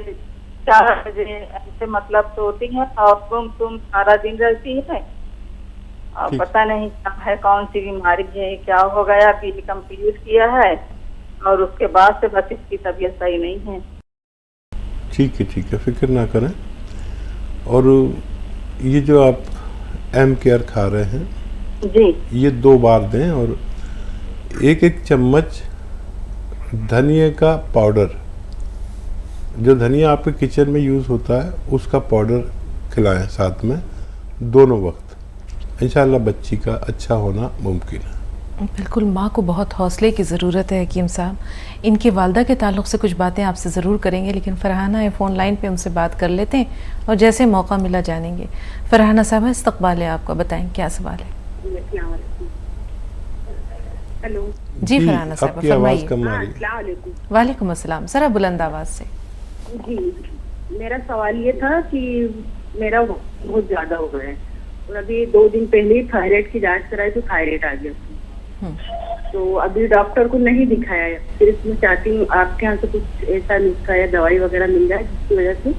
4 बजे ऐसे मतलब सोती है, और तुम सारा दिन रहती है, और पता नहीं क्या है, कौन सी बीमारी है, क्या हो गया। पीजी कंप्लीट किया है, और उसके बाद से बस इसकी तबीयत सही नहीं है। ठीक है, फिक्र ना करें। और ये जो आप एम केयर खा रहे हैं जी, ये 2 बार दें, और 1 चम्मच धनिया का पाउडर, जो धनिया आपके किचन में यूज़ होता है उसका पाउडर खिलाएं साथ में दोनों वक्त। इंशाल्लाह बच्ची का अच्छा होना मुमकिन है। बिल्कुल, माँ को बहुत हौसले की ज़रूरत है हकीम साहब। इनकी वालदा के ताल्लुक़ से कुछ बातें आपसे ज़रूर करेंगे, लेकिन फ़रहाना है फ़ोन लाइन पे, उनसे बात कर लेते हैं और जैसे मौका मिला जानेंगे। फ़रहाना साहब, इस्तक़बाल है आपका, बताएं क्या सवाल है? हेलो जी फ़रहाना साहब, आपकी आवाज़ कम आ रही है। वालेकुम अस्सलाम, ज़रा बुलंद आवाज़ से। जी, मेरा सवाल ये था कि मेरा बहुत ज्यादा हो गया है, और अभी 2 दिन पहले ही थायराइड की जांच कराई तो थायराइड आ गया। तो अभी डॉक्टर को नहीं दिखाया है, फिर इसमें चाहती हूँ आपके यहाँ से कुछ ऐसा नुस्खा या दवाई वगैरह मिल जाए जिसकी वजह से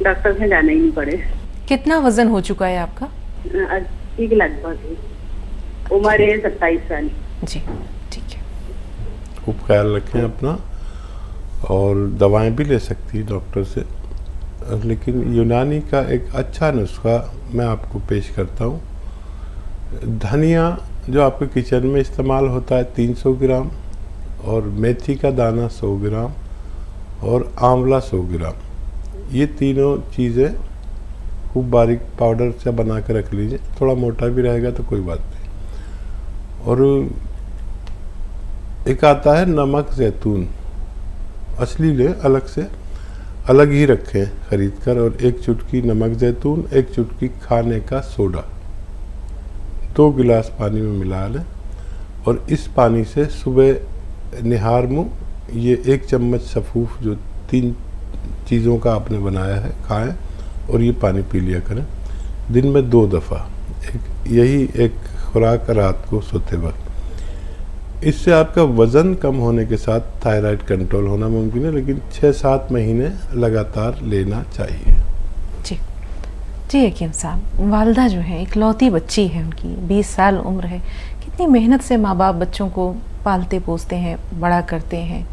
डॉक्टर से जाना ही नहीं पड़े। कितना वजन हो चुका है आपका? 80 के लगभग, उम्र है 27 साल। जी ठीक है, खूब ख्याल रखें अपना, और दवाएं भी ले सकती है डॉक्टर से, लेकिन यूनानी का एक अच्छा नुस्खा मैं आपको पेश करता हूँ। धनिया जो आपके किचन में इस्तेमाल होता है 300 ग्राम, और मेथी का दाना 100 ग्राम, और आंवला 100 ग्राम, ये तीनों चीज़ें खूब बारीक पाउडर से बना कर रख लीजिए। थोड़ा मोटा भी रहेगा तो कोई बात नहीं। और एक आता है नमक जैतून, असली ले, अलग से अलग ही रखें ख़रीद कर, और 1 चुटकी नमक जैतून, 1 चुटकी खाने का सोडा 2 गिलास पानी में मिला लें, और इस पानी से सुबह निहार मुँह ये 1 चम्मच सफ़ूफ जो 3 चीज़ों का आपने बनाया है खाएं, और ये पानी पी लिया करें दिन में 2 दफ़ा। यही एक खुराक रात को सोते वक्त। इससे आपका वज़न कम होने के साथ थायराइड कंट्रोल होना मुमकिन है, लेकिन 6-7 महीने लगातार लेना चाहिए। जी हकीम साहब, वालदा जो है इकलौती बच्ची है, उनकी 20 साल उम्र है, कितनी मेहनत से माँ बाप बच्चों को पालते पोसते हैं, बड़ा करते हैं।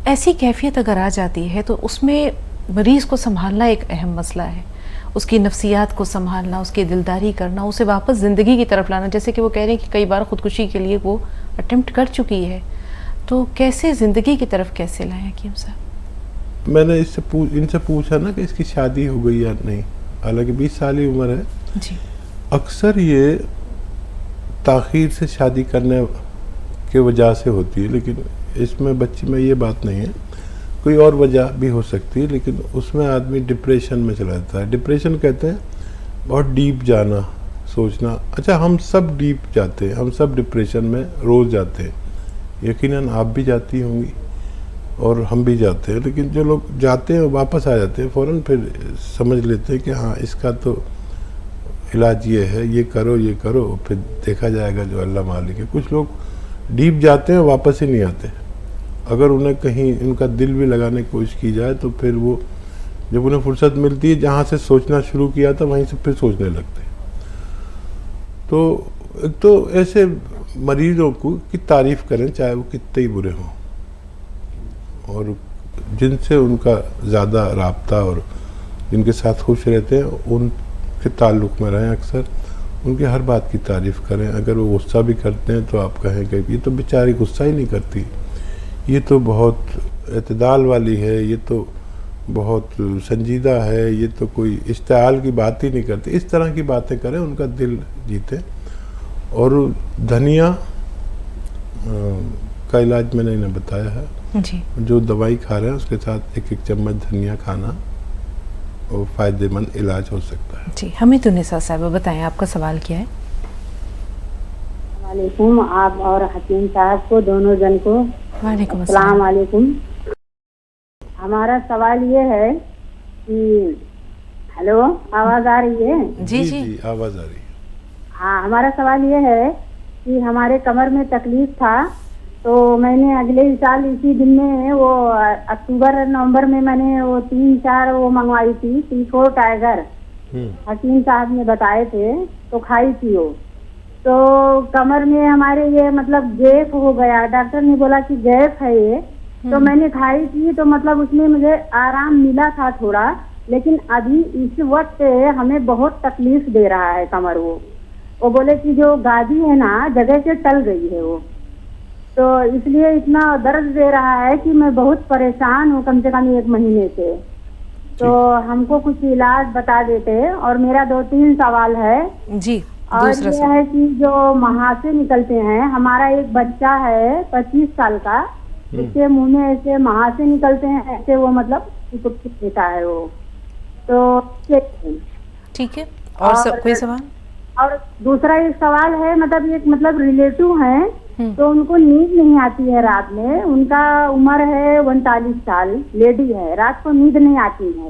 ऐसी कैफियत अगर आ जाती है तो उसमें मरीज़ को संभालना एक अहम मसला है, उसकी नफ्सियात को संभालना, उसकी दिलदारी करना, उसे वापस ज़िंदगी की तरफ लाना। जैसे कि वो कह रहे हैं कि कई बार ख़ुदकुशी के लिए वो अटेम्प्ट कर चुकी है, तो कैसे ज़िंदगी की तरफ कैसे लाएं हकीम साहब? मैंने इनसे पूछा ना कि इसकी शादी हो गई या नहीं, हालांकि 20 साल ही उम्र है जी। अक्सर ये ताख़ीर से शादी करने के वजह से होती है, लेकिन इसमें बच्ची में ये बात नहीं है, कोई और वजह भी हो सकती है, लेकिन उसमें आदमी डिप्रेशन में चला जाता है। डिप्रेशन कहते हैं बहुत डीप जाना, सोचना। अच्छा, हम सब डीप जाते हैं, हम सब डिप्रेशन में रोज़ जाते हैं, यकीनन आप भी जाती होंगी और हम भी जाते हैं, लेकिन जो लोग जाते हैं वापस आ जाते हैं फ़ौरन, फिर समझ लेते हैं कि हाँ इसका तो इलाज ये है, ये करो, फिर देखा जाएगा जो अल्लाह मालिक है। कुछ लोग डीप जाते हैं वापस ही नहीं आते। अगर उन्हें कहीं उनका दिल भी लगाने की कोशिश की जाए तो फिर वो जब उन्हें फुर्सत मिलती है, जहाँ से सोचना शुरू किया था वहीं से फिर सोचने लगते हैं। तो एक तो ऐसे मरीज़ों को की तारीफ़ करें, चाहे वो कितने ही बुरे हों, और जिनसे उनका ज़्यादा राब्ता और जिनके साथ खुश रहते हैं उनके ताल्लुक़ में रहें। अक्सर उनकी हर बात की तारीफ़ करें। अगर वो गुस्सा भी करते हैं तो आप कहें कि ये तो बेचारी गुस्सा ही नहीं करती, ये तो बहुत एतदाल वाली है, ये तो बहुत संजीदा है, ये तो कोई इश्तिआल की बात ही नहीं करती। इस तरह की बातें करें, उनका दिल जीते। और धनिया का इलाज मैंने इन्हें बताया है। जी। जो दवाई खा रहे हैं उसके साथ 1-1 चम्मच धनिया खाना और फ़ायदेमंद इलाज हो सकता है। जी, हमीदुन्निसा साहिबा बताएं आपका सवाल क्या है? वालेकुम, आप और हकीम साहब को दोनों जन को वालेकुम अस्सलाम वालेकुम। हमारा सवाल ये है कि हेलो, आवाज आ रही है? जी जी आवाज आ रही है। हाँ, हमारा सवाल ये है कि हमारे कमर में तकलीफ था, तो मैंने अगले साल इसी दिन में वो अक्टूबर नवंबर में मैंने वो 3-4 वो मंगवाई थी T4 टाइगर, हकीम साहब ने बताए थे, तो खाई थी वो। तो कमर में हमारे ये मतलब गैप हो गया, डॉक्टर ने बोला कि गैप है ये। तो मैंने खाई थी तो मतलब उसमें मुझे आराम मिला था थोड़ा, लेकिन अभी इस वक्त हमें बहुत तकलीफ दे रहा है कमर। वो बोले कि जो गादी है ना जगह से टल गई है वो, तो इसलिए इतना दर्द दे रहा है कि मैं बहुत परेशान हूँ कम से कम 1 महीने से। तो हमको कुछ इलाज बता देते। और मेरा 2-3 सवाल है जी। और ये है कि जो महासे निकलते हैं, हमारा एक बच्चा है 25 साल का, उसके मुंह में ऐसे महासे निकलते हैं, ऐसे वो मतलब देता है वो। तो ठीक है, और कोई सवाल? और दूसरा एक सवाल है, मतलब एक मतलब रिलेटिव हैं, तो उनको नींद नहीं आती है रात में। उनका उम्र है 39 साल, लेडी है, रात को नींद नहीं आती है,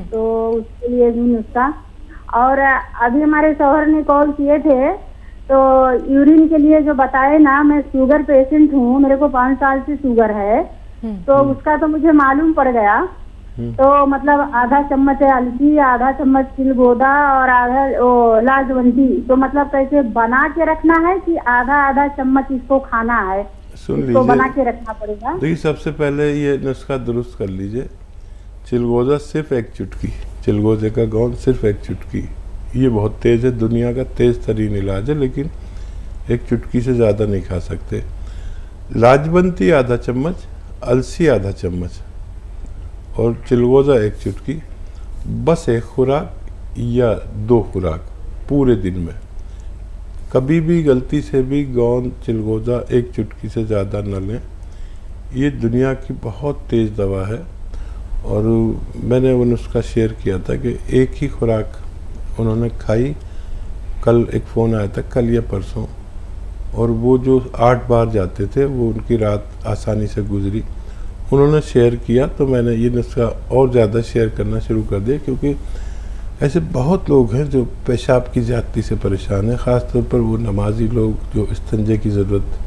तो उसके लिए भी नुस्खा। और अभी हमारे शौहर ने कॉल किए थे, तो यूरिन के लिए जो बताए ना, मैं शुगर पेशेंट हूँ, मेरे को 5 साल से शुगर है, तो उसका तो मुझे मालूम पड़ गया। तो मतलब आधा चम्मच अलसी, आधा चम्मच चिलगोदा और आधा लाजवंती, तो मतलब कैसे बना के रखना है कि आधा चम्मच इसको खाना है? सुन इसको लीजिए, बना के रखना पड़ेगा। देखिए सबसे पहले ये नुस्खा दुरुस्त कर लीजिए। चिलगोजा सिर्फ 1 चुटकी, चिलगोजे का गोंद सिर्फ 1 चुटकी, ये बहुत तेज है, दुनिया का तेज तरीन इलाज है, लेकिन 1 चुटकी से ज़्यादा नहीं खा सकते। लाजवंती आधा चम्मच, अलसी आधा चम्मच और चिलगोजा 1 चुटकी, बस 1 खुराक या 2 खुराक पूरे दिन में। कभी भी गलती से भी गोंद चिलगोजा 1 चुटकी से ज़्यादा न लें। ये दुनिया की बहुत तेज़ दवा है। और मैंने वो नुस्खा शेयर किया था कि 1 ही खुराक उन्होंने खाई, कल एक फ़ोन आया था, कल या परसों, और वो जो 8 बार जाते थे वो उनकी रात आसानी से गुजरी। उन्होंने शेयर किया तो मैंने ये नुस्खा और ज़्यादा शेयर करना शुरू कर दिया, क्योंकि ऐसे बहुत लोग हैं जो पेशाब की ज़्यादती से परेशान हैं, ख़ास तौर पर वो नमाजी लोग जो इस्तंजे की ज़रूरत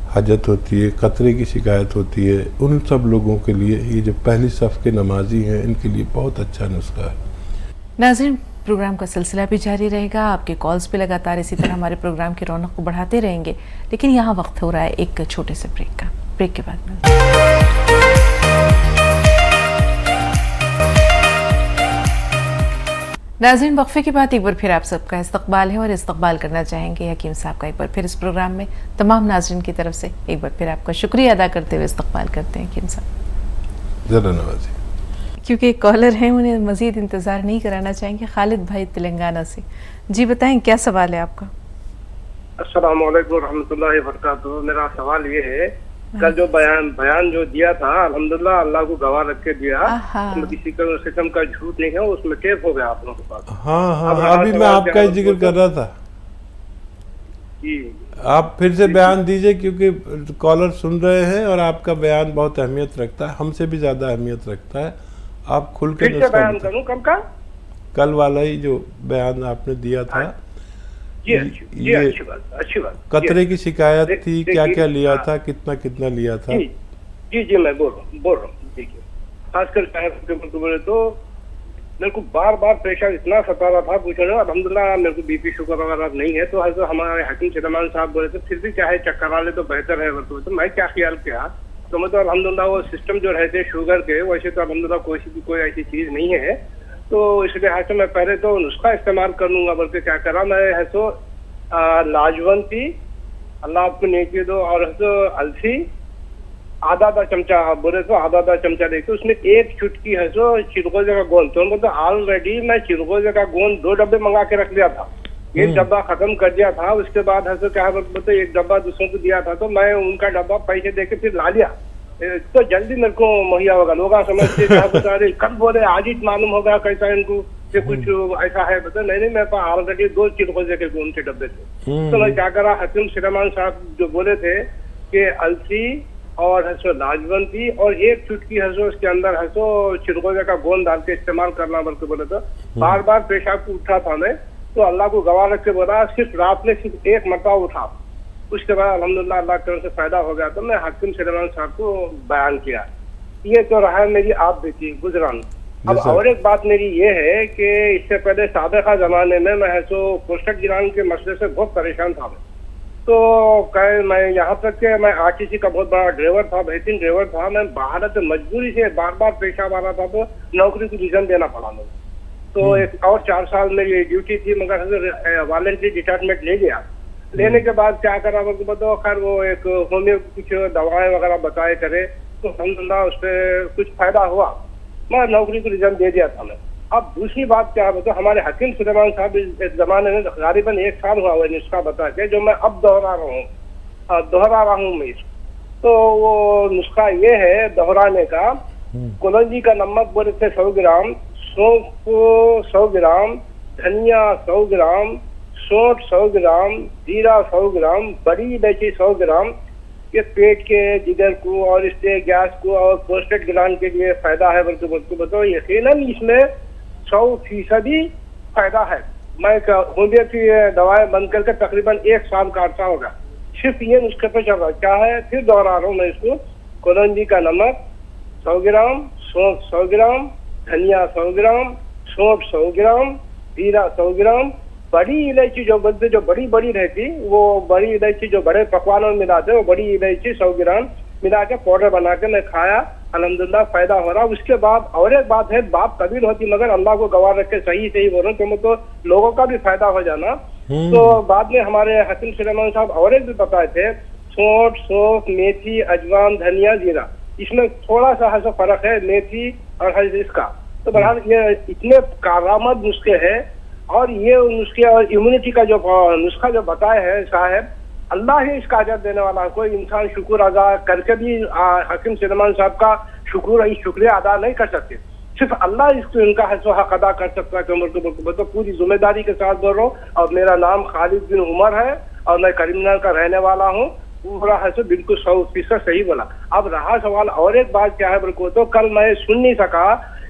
हाजत होती है, कतरे की शिकायत होती है, उन सब लोगों के लिए ये जो पहली सफ़ के नमाजी हैं, इनके लिए बहुत अच्छा नुस्खा है। नाज़रीन, प्रोग्राम का सिलसिला भी जारी रहेगा, आपके कॉल्स भी लगातार इसी तरह हमारे प्रोग्राम की रौनक को बढ़ाते रहेंगे, लेकिन यहाँ वक्त हो रहा है एक छोटे से ब्रेक का। ब्रेक के बाद में नाज़रीन, वक्फे के बाद एक बार फिर आप सबका इस्तकबाल है और इस्तकबाल करना चाहेंगे हकीम साहब का एक बार फिर इस प्रोग्राम में। तमाम नाज़रीन की तरफ से एक बार फिर आपका शुक्रिया अदा करते हुए इस्तकबाल करते हैं हकीम साहब। ज़रा नवाजी, क्योंकि एक कॉलर हैं, उन्हें मज़ीद इंतज़ार नहीं कराना चाहेंगे। खालिद भाई तेलंगाना से, जी बताएं क्या सवाल है आपका? अस्सलाम वालेकुम रहमतुल्लाहि व बरकातुहू। मेरा सवाल ये है, कल जो बयान जो दिया था, अल्हम्दुलिल्लाह अल्लाह को गवाह रख के दिया, उसमें किसी किस्म का झूठ नहीं है, उसमें टेप हो गया आप लोगों के पास। हाँ, अभी मैं आपका ही जिक्र कर रहा था। आप फिर से बयान दीजिए, क्योंकि कॉलर सुन रहे हैं और आपका बयान बहुत अहमियत रखता है, हमसे भी ज्यादा अहमियत रखता है। आप खुल के बयान करूं कल वाला ही जो बयान आपने दिया था, ये अच्छी बात। कतरे की शिकायत थी, क्या क्या लिया था, कितना कितना लिया था? जी मैं बोल रहा हूँ। देखिए, खासकर बोले तो मेरे को बार बार प्रेशर इतना सता रहा था, पूछ रहे अल्हम्दुलिल्लाह मेरे को बीपी शुगर वगैरह नहीं है। तो हमारे हकीम सलमान साहब बोले थे फिर भी चाहे चक्कर आ ले तो बेहतर है। तो मैं क्या ख्याल किया, तो मैं तो अल्हम्दुलिल्लाह वो सिस्टम जो रहते शुगर के, वैसे तो अल्हम्दुलिल्लाह कोई ऐसी चीज नहीं है। तो इस लिहाज से मैं पहले तो नुस्खा इस्तेमाल कर लूंगा, बल्कि क्या करा मैं है तो लाजवंती, अल्लाह आपको नेकी दो, और है तो अलसी आधा चमचा, बोले तो आधा चमचा लेके उसमें 1 चुटकी है तो चिलगोजे का गोंद। तो उनको तो ऑलरेडी मैं चिलगोजे का गोंद 2 डब्बे मंगा के रख दिया था, 1 डब्बा खत्म कर दिया था। उसके बाद है तो क्या बोलते 1 डब्बा दूसरों को दिया था, तो मैं उनका डब्बा पैसे दे के फिर ला लिया। तो जल्दी मेरे को मुहैया होगा। लोग समझते क्या बता रहे, कब बोले आज ही मालूम होगा कैसा इनको कि कुछ ऐसा है। बता नहीं मेरे पास ऑलरेडी 2 चिरगोजे के उनके डब्बे थे। तो मैं क्या करा, हकीम सुलेमान साहब जो बोले थे कि अलसी और हंसो लाजवंती और 1 चुटकी हंसो उसके अंदर हंसो चिरगोजे का गोंद डाल के इस्तेमाल करना बल्कि बोले तो बार बार पेशाब उठा था मैं, तो अल्लाह को गवाह रख के बोला सिर्फ रात में सिर्फ 1 मरतबा उठा, उसके बाद अल्हम्दुलिल्लाह अल्लाह की तरफ से फायदा हो गया। तो मैं हकीम सुलेमान साहब को बयान किया। ये तो रहा है मेरी आप देखिए गुजरान। अब और एक बात मेरी ये है कि इससे पहले साबिका जमाने में मैं तो प्रोस्टेट ग्लैंड के मसले से बहुत परेशान था। तो मैं यहाँ तक के मैं आरटीसी का बहुत बड़ा ड्राइवर था, बेहतरीन ड्राइवर था। मैं बाहर से मजबूरी से बार बार पेशाब आ रहा था तो नौकरी को रिजन देना पड़ा मुझे। तो एक और 4 साल मेरी ड्यूटी थी, मगर वॉलंटरी रिटायरमेंट ले लिया। लेने के बाद क्या करा बताओ, खैर वो एक होम्यो कुछ दवाएं वगैरह बताए करे, तो अल्हम्दुलिल्लाह उस पर कुछ फायदा हुआ, मैं नौकरी को रिजन दे दिया था मैं। अब दूसरी बात क्या है, तो हमारे हकीम सुलेमान साहब इस जमाने में गालिबन 1 साल हुआ हुआ नुस्खा बता के, जो मैं अब दोहरा रहा हूँ मैं। तो वो नुस्खा ये है दोहराने का, कलौंजी का नमक बोले थे 100 ग्राम, सौंफ को 100 ग्राम, धनिया 100 ग्राम, सौंठ 100 ग्राम, जीरा 100 ग्राम, बड़ी इलायची 100 ग्राम। ये पेट के जिगर को और इससे गैस को और प्रोस्टेट ग्लैंड के लिए फायदा है। बल्कि बताओ यकीनन इसमें 100% फायदा है। मैं होम्योपैथी दवाएं बंद करके तकरीबन 1 साल का अर्सा होगा, सिर्फ ये नुस्खे पे चल रहा। क्या है, फिर दोहरा रहा हूँ मैं इसको, कलौंजी का नमक 100 ग्राम, सौंफ 100 ग्राम, धनिया 100 ग्राम, सौंफ 100 ग्राम, जीरा 100 ग्राम, बड़ी इलायची जो बोलते जो बड़ी बड़ी रहती, वो बड़ी इलायची जो बड़े पकवानों में मिलाते वो बड़ी इलायची 100 ग्राम मिला के पाउडर बना के मैं खाया, अल्हम्दुलिल्लाह फायदा हो रहा। उसके बाद और एक बात है, बात कबील होती मगर अल्लाह को गवाह रख के सही बोल रहा हूँ, तो मतलब लोगों का भी फायदा हो जाना। तो बाद में हमारे हकीम सुलेमान साहब और एक भी बताए थे, सौंठ, सौंफ, मेथी, अजवान, धनिया, जीरा, इसमें थोड़ा सा फर्क है मेथी और इसका। तो बहरहाल ये इतने कारामद नुस्खे है, और ये नुस्खे और इम्यूनिटी का जो नुस्खा जो बताए हैं साहब, अल्लाह ही इसका अजर देने वाला है। कोई इंसान शुक्र अदा करके भी हकीम सुलेमान साहब का शुक्रिया अदा नहीं कर सकते, सिर्फ अल्लाह इसको इनका हक अदा कर सकता है। तो पूरी जिम्मेदारी के साथ बोल रहा हूँ। और मेरा नाम खालिद बिन उमर है और मैं करीमनगर का रहने वाला हूँ। पूरा है बिल्कुल 100% सही बोला। अब रहा सवाल और एक बात क्या है बोल, तो कल मैं सुन नहीं सका,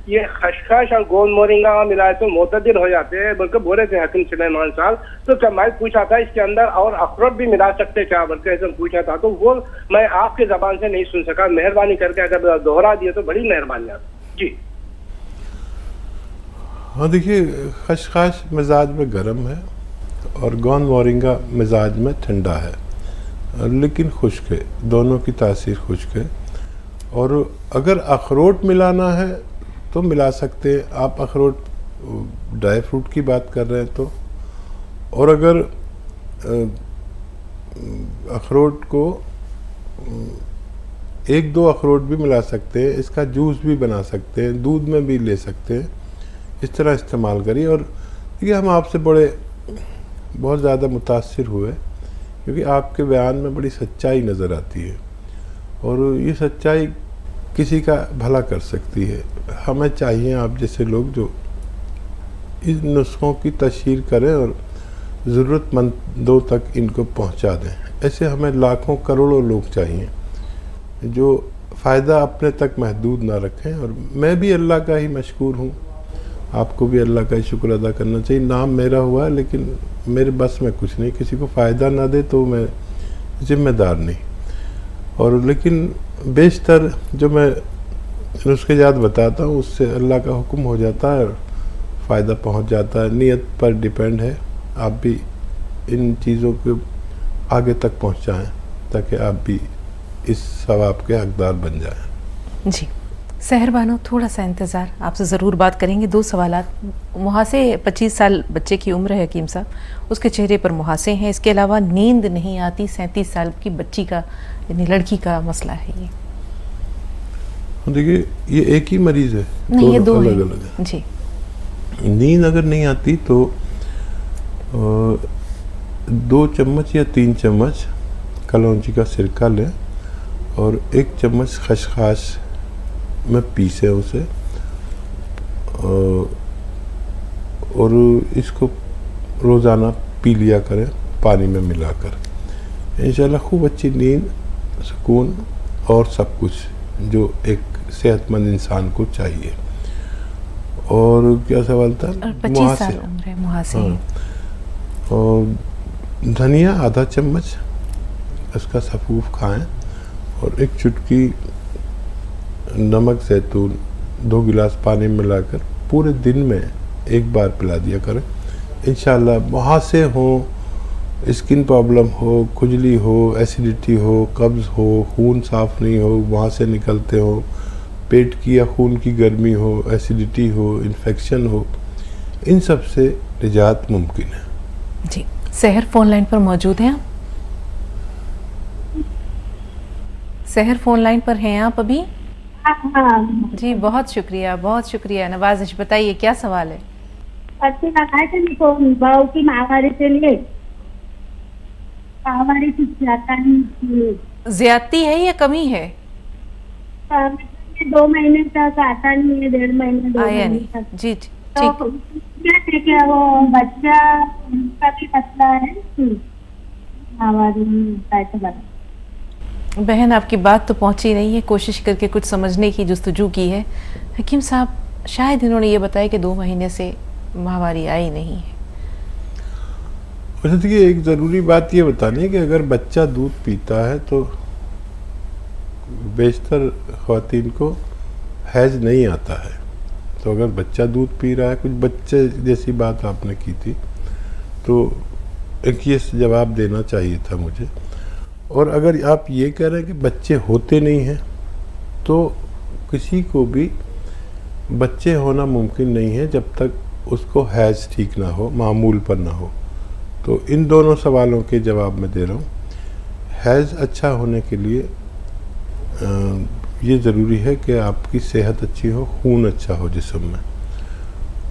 ये खसखस और गोंद मोरिंगा मिलाए तो मोतदिल हो जाते हैं बल्कि बोले थे हकीम सुलेमान साहब। तो क्या मैं पूछा था इसके अंदर और अखरोट भी मिला सकते क्या बल्कि ऐसा पूछा था, तो वो मैं आपके जबान से नहीं सुन सका। मेहरबानी करके अगर दोहरा दिए तो बड़ी मेहरबानी आप जी। हाँ देखिए, खसखस मिजाज में गर्म है और गोंद मोरिंगा मिजाज में ठंडा है, लेकिन खुश्क है, दोनों की तासीर खुश्क है। और अगर अखरोट मिलाना है तो मिला सकते हैं आप, अखरोट ड्राई फ्रूट की बात कर रहे हैं तो। और अगर अखरोट को 1-2 अखरोट भी मिला सकते हैं, इसका जूस भी बना सकते हैं, दूध में भी ले सकते हैं, इस तरह इस्तेमाल करिए। और देखिए हम आपसे बहुत ज़्यादा मुतासिर हुए क्योंकि आपके बयान में बड़ी सच्चाई नज़र आती है और ये सच्चाई किसी का भला कर सकती है। हमें चाहिए आप जैसे लोग जो इन नुस्खों की तशहीर करें और ज़रूरतमंदों तक इनको पहुंचा दें। ऐसे हमें लाखों करोड़ों लोग चाहिए जो फ़ायदा अपने तक महदूद ना रखें। और मैं भी अल्लाह का ही मशकूर हूँ, आपको भी अल्लाह का ही शुक्र अदा करना चाहिए। नाम मेरा हुआ है लेकिन मेरे बस में कुछ नहीं, किसी को फ़ायदा ना दे तो मैं ज़िम्मेदार नहीं। और लेकिन बेशतर जो मैं नुस्खे जात बताता हूँ उससे अल्लाह का हुक्म हो जाता है और फ़ायदा पहुँच जाता है। नीयत पर डिपेंड है, आप भी इन चीज़ों को आगे तक पहुँचाएँ ताकि आप भी इस सवाब के हकदार बन जाएं। जी सहर बानो, थोड़ा सा इंतज़ार, आपसे ज़रूर बात करेंगे। 2 सवालात। मुहासे 25 साल बच्चे की उम्र है हकीम साहब, उसके चेहरे पर मुहासे हैं, इसके अलावा नींद नहीं आती, 37 साल की बच्ची का यानी लड़की का मसला है ये। देखिए ये एक ही मरीज़ है? नहीं, ये 2 अलग अलग है जी। नींद अगर नहीं आती तो 2 चम्मच या 3 चम्मच कलौंजी का सिरका लें और 1 चम्मच खसखस में पीसे उसे, और इसको रोज़ाना पी लिया करें पानी में मिलाकर। इंशाल्लाह खूब अच्छी नींद, सुकून और सब कुछ जो एक सेहतमंद इंसान को चाहिए। और क्या सवाल था? 25 साल उम्र है, मुहासे। हाँ। और धनिया आधा चम्मच इसका सफूफ खाएं, और 1 चुटकी नमक जैतून 2 गिलास पानी में मिलाकर पूरे दिन में 1 बार पिला दिया करें। इंशाल्लाह मुहासे हो, स्किन प्रॉब्लम हो, खुजली हो, एसिडिटी हो, कब्ज़ हो, खून साफ़ नहीं हो, वहाँ से निकलते हो, पेट की या खून की गर्मी हो, एसिडिटी हो, इन्फेक्शन हो, इन सब से निजात मुमकिन है। जी, सहर फ़ोन लाइन पर मौजूद हैं आप? सहर फ़ोन लाइन पर हैं आप अभी? जी, बहुत शुक्रिया नवाज़िश, बताइए क्या सवाल है? भाव की महामारी के लिए महामारी कुछ जाता नहीं, ज्यादती है या कमी है? 2 महीने तक आता नहीं है, 1.5 महीने 2 आया महीने नहीं। तक। जी तो ठीक। क्या वो बच्चा का भी मसला है हमारी बहन, आपकी बात तो पहुंची नहीं है, कोशिश करके कुछ समझने की जुस्तजू की है। हकीम साहब, शायद इन्होंने ये बताया कि 2 महीने से महामारी आई नहीं है। वैसे देखिए, एक ज़रूरी बात ये बतानी है कि अगर बच्चा दूध पीता है तो बेशतर ख़वातीन को हैज़ नहीं आता है। तो अगर बच्चा दूध पी रहा है, कुछ बच्चे जैसी बात आपने की थी, तो एक ये जवाब देना चाहिए था मुझे। और अगर आप ये कह रहे हैं कि बच्चे होते नहीं हैं, तो किसी को भी बच्चे होना मुमकिन नहीं है जब तक उसको हैज़ ठीक ना हो, मामूल पर ना हो। तो इन दोनों सवालों के जवाब मैं दे रहा हूँ। हैज़ अच्छा होने के लिए ये ज़रूरी है कि आपकी सेहत अच्छी हो, खून अच्छा हो जिस्म में।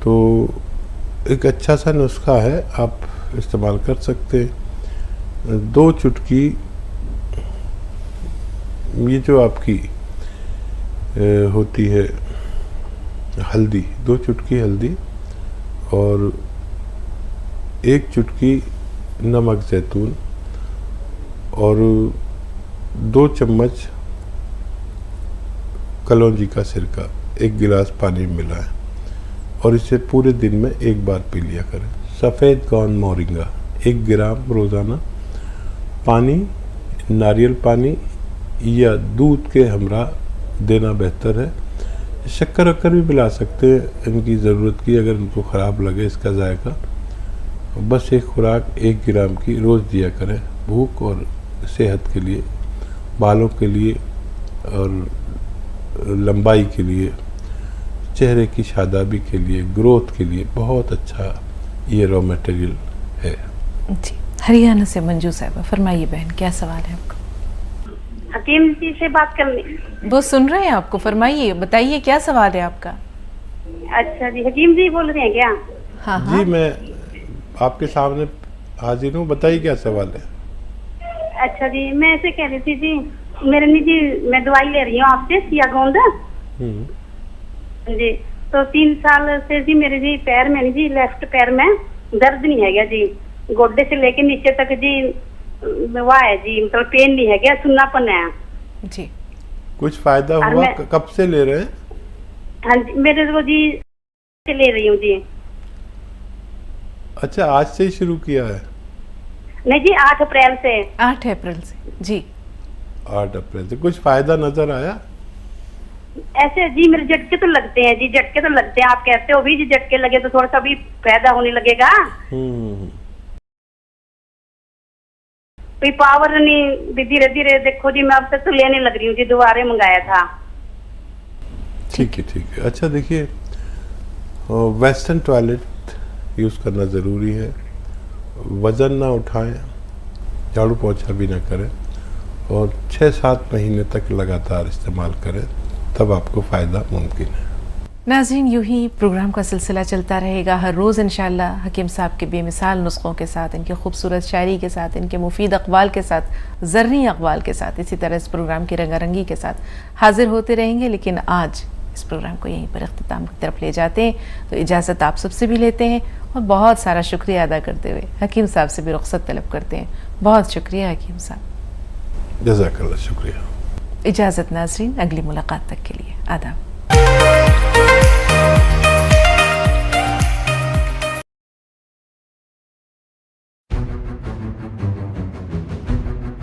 तो एक अच्छा सा नुस्खा है, आप इस्तेमाल कर सकते हैं। 2 चुटकी ये जो आपकी होती है हल्दी, 2 चुटकी हल्दी और 1 चुटकी नमक जैतून और 2 चम्मच कलौंजी का सिरका 1 गिलास पानी में मिलाएं और इसे पूरे दिन में 1 बार पी लिया करें। सफ़ेद कौन मोरिंगा 1 ग्राम रोज़ाना पानी, नारियल पानी या दूध के हमरा देना बेहतर है। शक्कर वक्कर भी मिला सकते हैं इनकी ज़रूरत की, अगर इनको ख़राब लगे इसका जायका। बस एक खुराक 1 ग्राम की रोज़ दिया करें। भूख और सेहत के लिए, बालों के लिए और लंबाई के लिए, चेहरे की शादाबी के लिए, ग्रोथ के लिए बहुत अच्छा ये रॉ मटेरियल है। जी, हरियाणा से मंजू साहब, फरमाइए बहन, क्या सवाल है आपका? हकीम जी से बात करनी। वो सुन रहे हैं आपको, फरमाइए, बताइए क्या सवाल है आपका? अच्छा जी, हकीम जी बोल रहे हैं क्या? हाँ जी, मैं आपके सामने हाजिर हूँ, बताइए क्या सवाल है? अच्छा जी, मैं ऐसे कह रही थी जी, मेरे नहीं जी, मैं दवाई ले रही हूँ आपसे सियागोंद जी। तो 3 साल से जी मेरे जी पैर में जी, लेफ्ट पैर में दर्द नहीं है गया जी, गोड्डे से लेके नीचे तक जी वह है जी, मतलब पेन नहीं है गया, सुन्नापन है जी। कुछ फायदा हुआ? कब से ले रहे हैं? हाँ जी, मेरे को जी ले रही हूँ जी। अच्छा, आज से ही शुरू किया है? नहीं जी, 8 अप्रैल से। 8 अप्रैल से जी। 8 अप्रैल से कुछ फायदा नजर आया? ऐसे जी मेरे झटके तो लगते हैं जी, झटके तो लगते हैं। आप कहते हो भी जी झटके लगे तो थोड़ा सा भी फायदा होने लगेगा। कोई पावर नहीं, धीरे धीरे देखो जी, मैं अब तक तो लेने लग रही हूँ जी, दोबारा मंगाया था। ठीक है। अच्छा देखिए, वेस्टर्न टॉयलेट यूज़ करना ज़रूरी है। वज़न ना उठाएं, झाड़ू पोछा भी ना करें और 6-7 महीने तक लगातार इस्तेमाल करें, तब आपको फ़ायदा मुमकिन है। नाज़रीन, यूं ही प्रोग्राम का सिलसिला चलता रहेगा। हर रोज़ इंशाअल्लाह हकीम साहब के बेमिसाल नुस्ख़ों के साथ, इनके खूबसूरत शायरी के साथ, इनके मुफीद अक़वाल के साथ, ज़र्री अक़वाल के साथ, इसी तरह इस प्रोग्राम की रंगारंगी के साथ हाजिर होते रहेंगे। लेकिन आज इस प्रोग्राम को यहीं पर इख्तिताम की तरफ ले जाते हैं, तो इजाज़त आप सबसे भी लेते हैं और बहुत सारा शुक्रिया अदा करते हुए हकीम साहब से भी रुख़्सत तलब करते हैं। बहुत शुक्रिया हकीम साहब। जज़ाकल्लाह, शुक्रिया। इजाज़त नाज़रीन, अगली मुलाकात तक के लिए आदाब।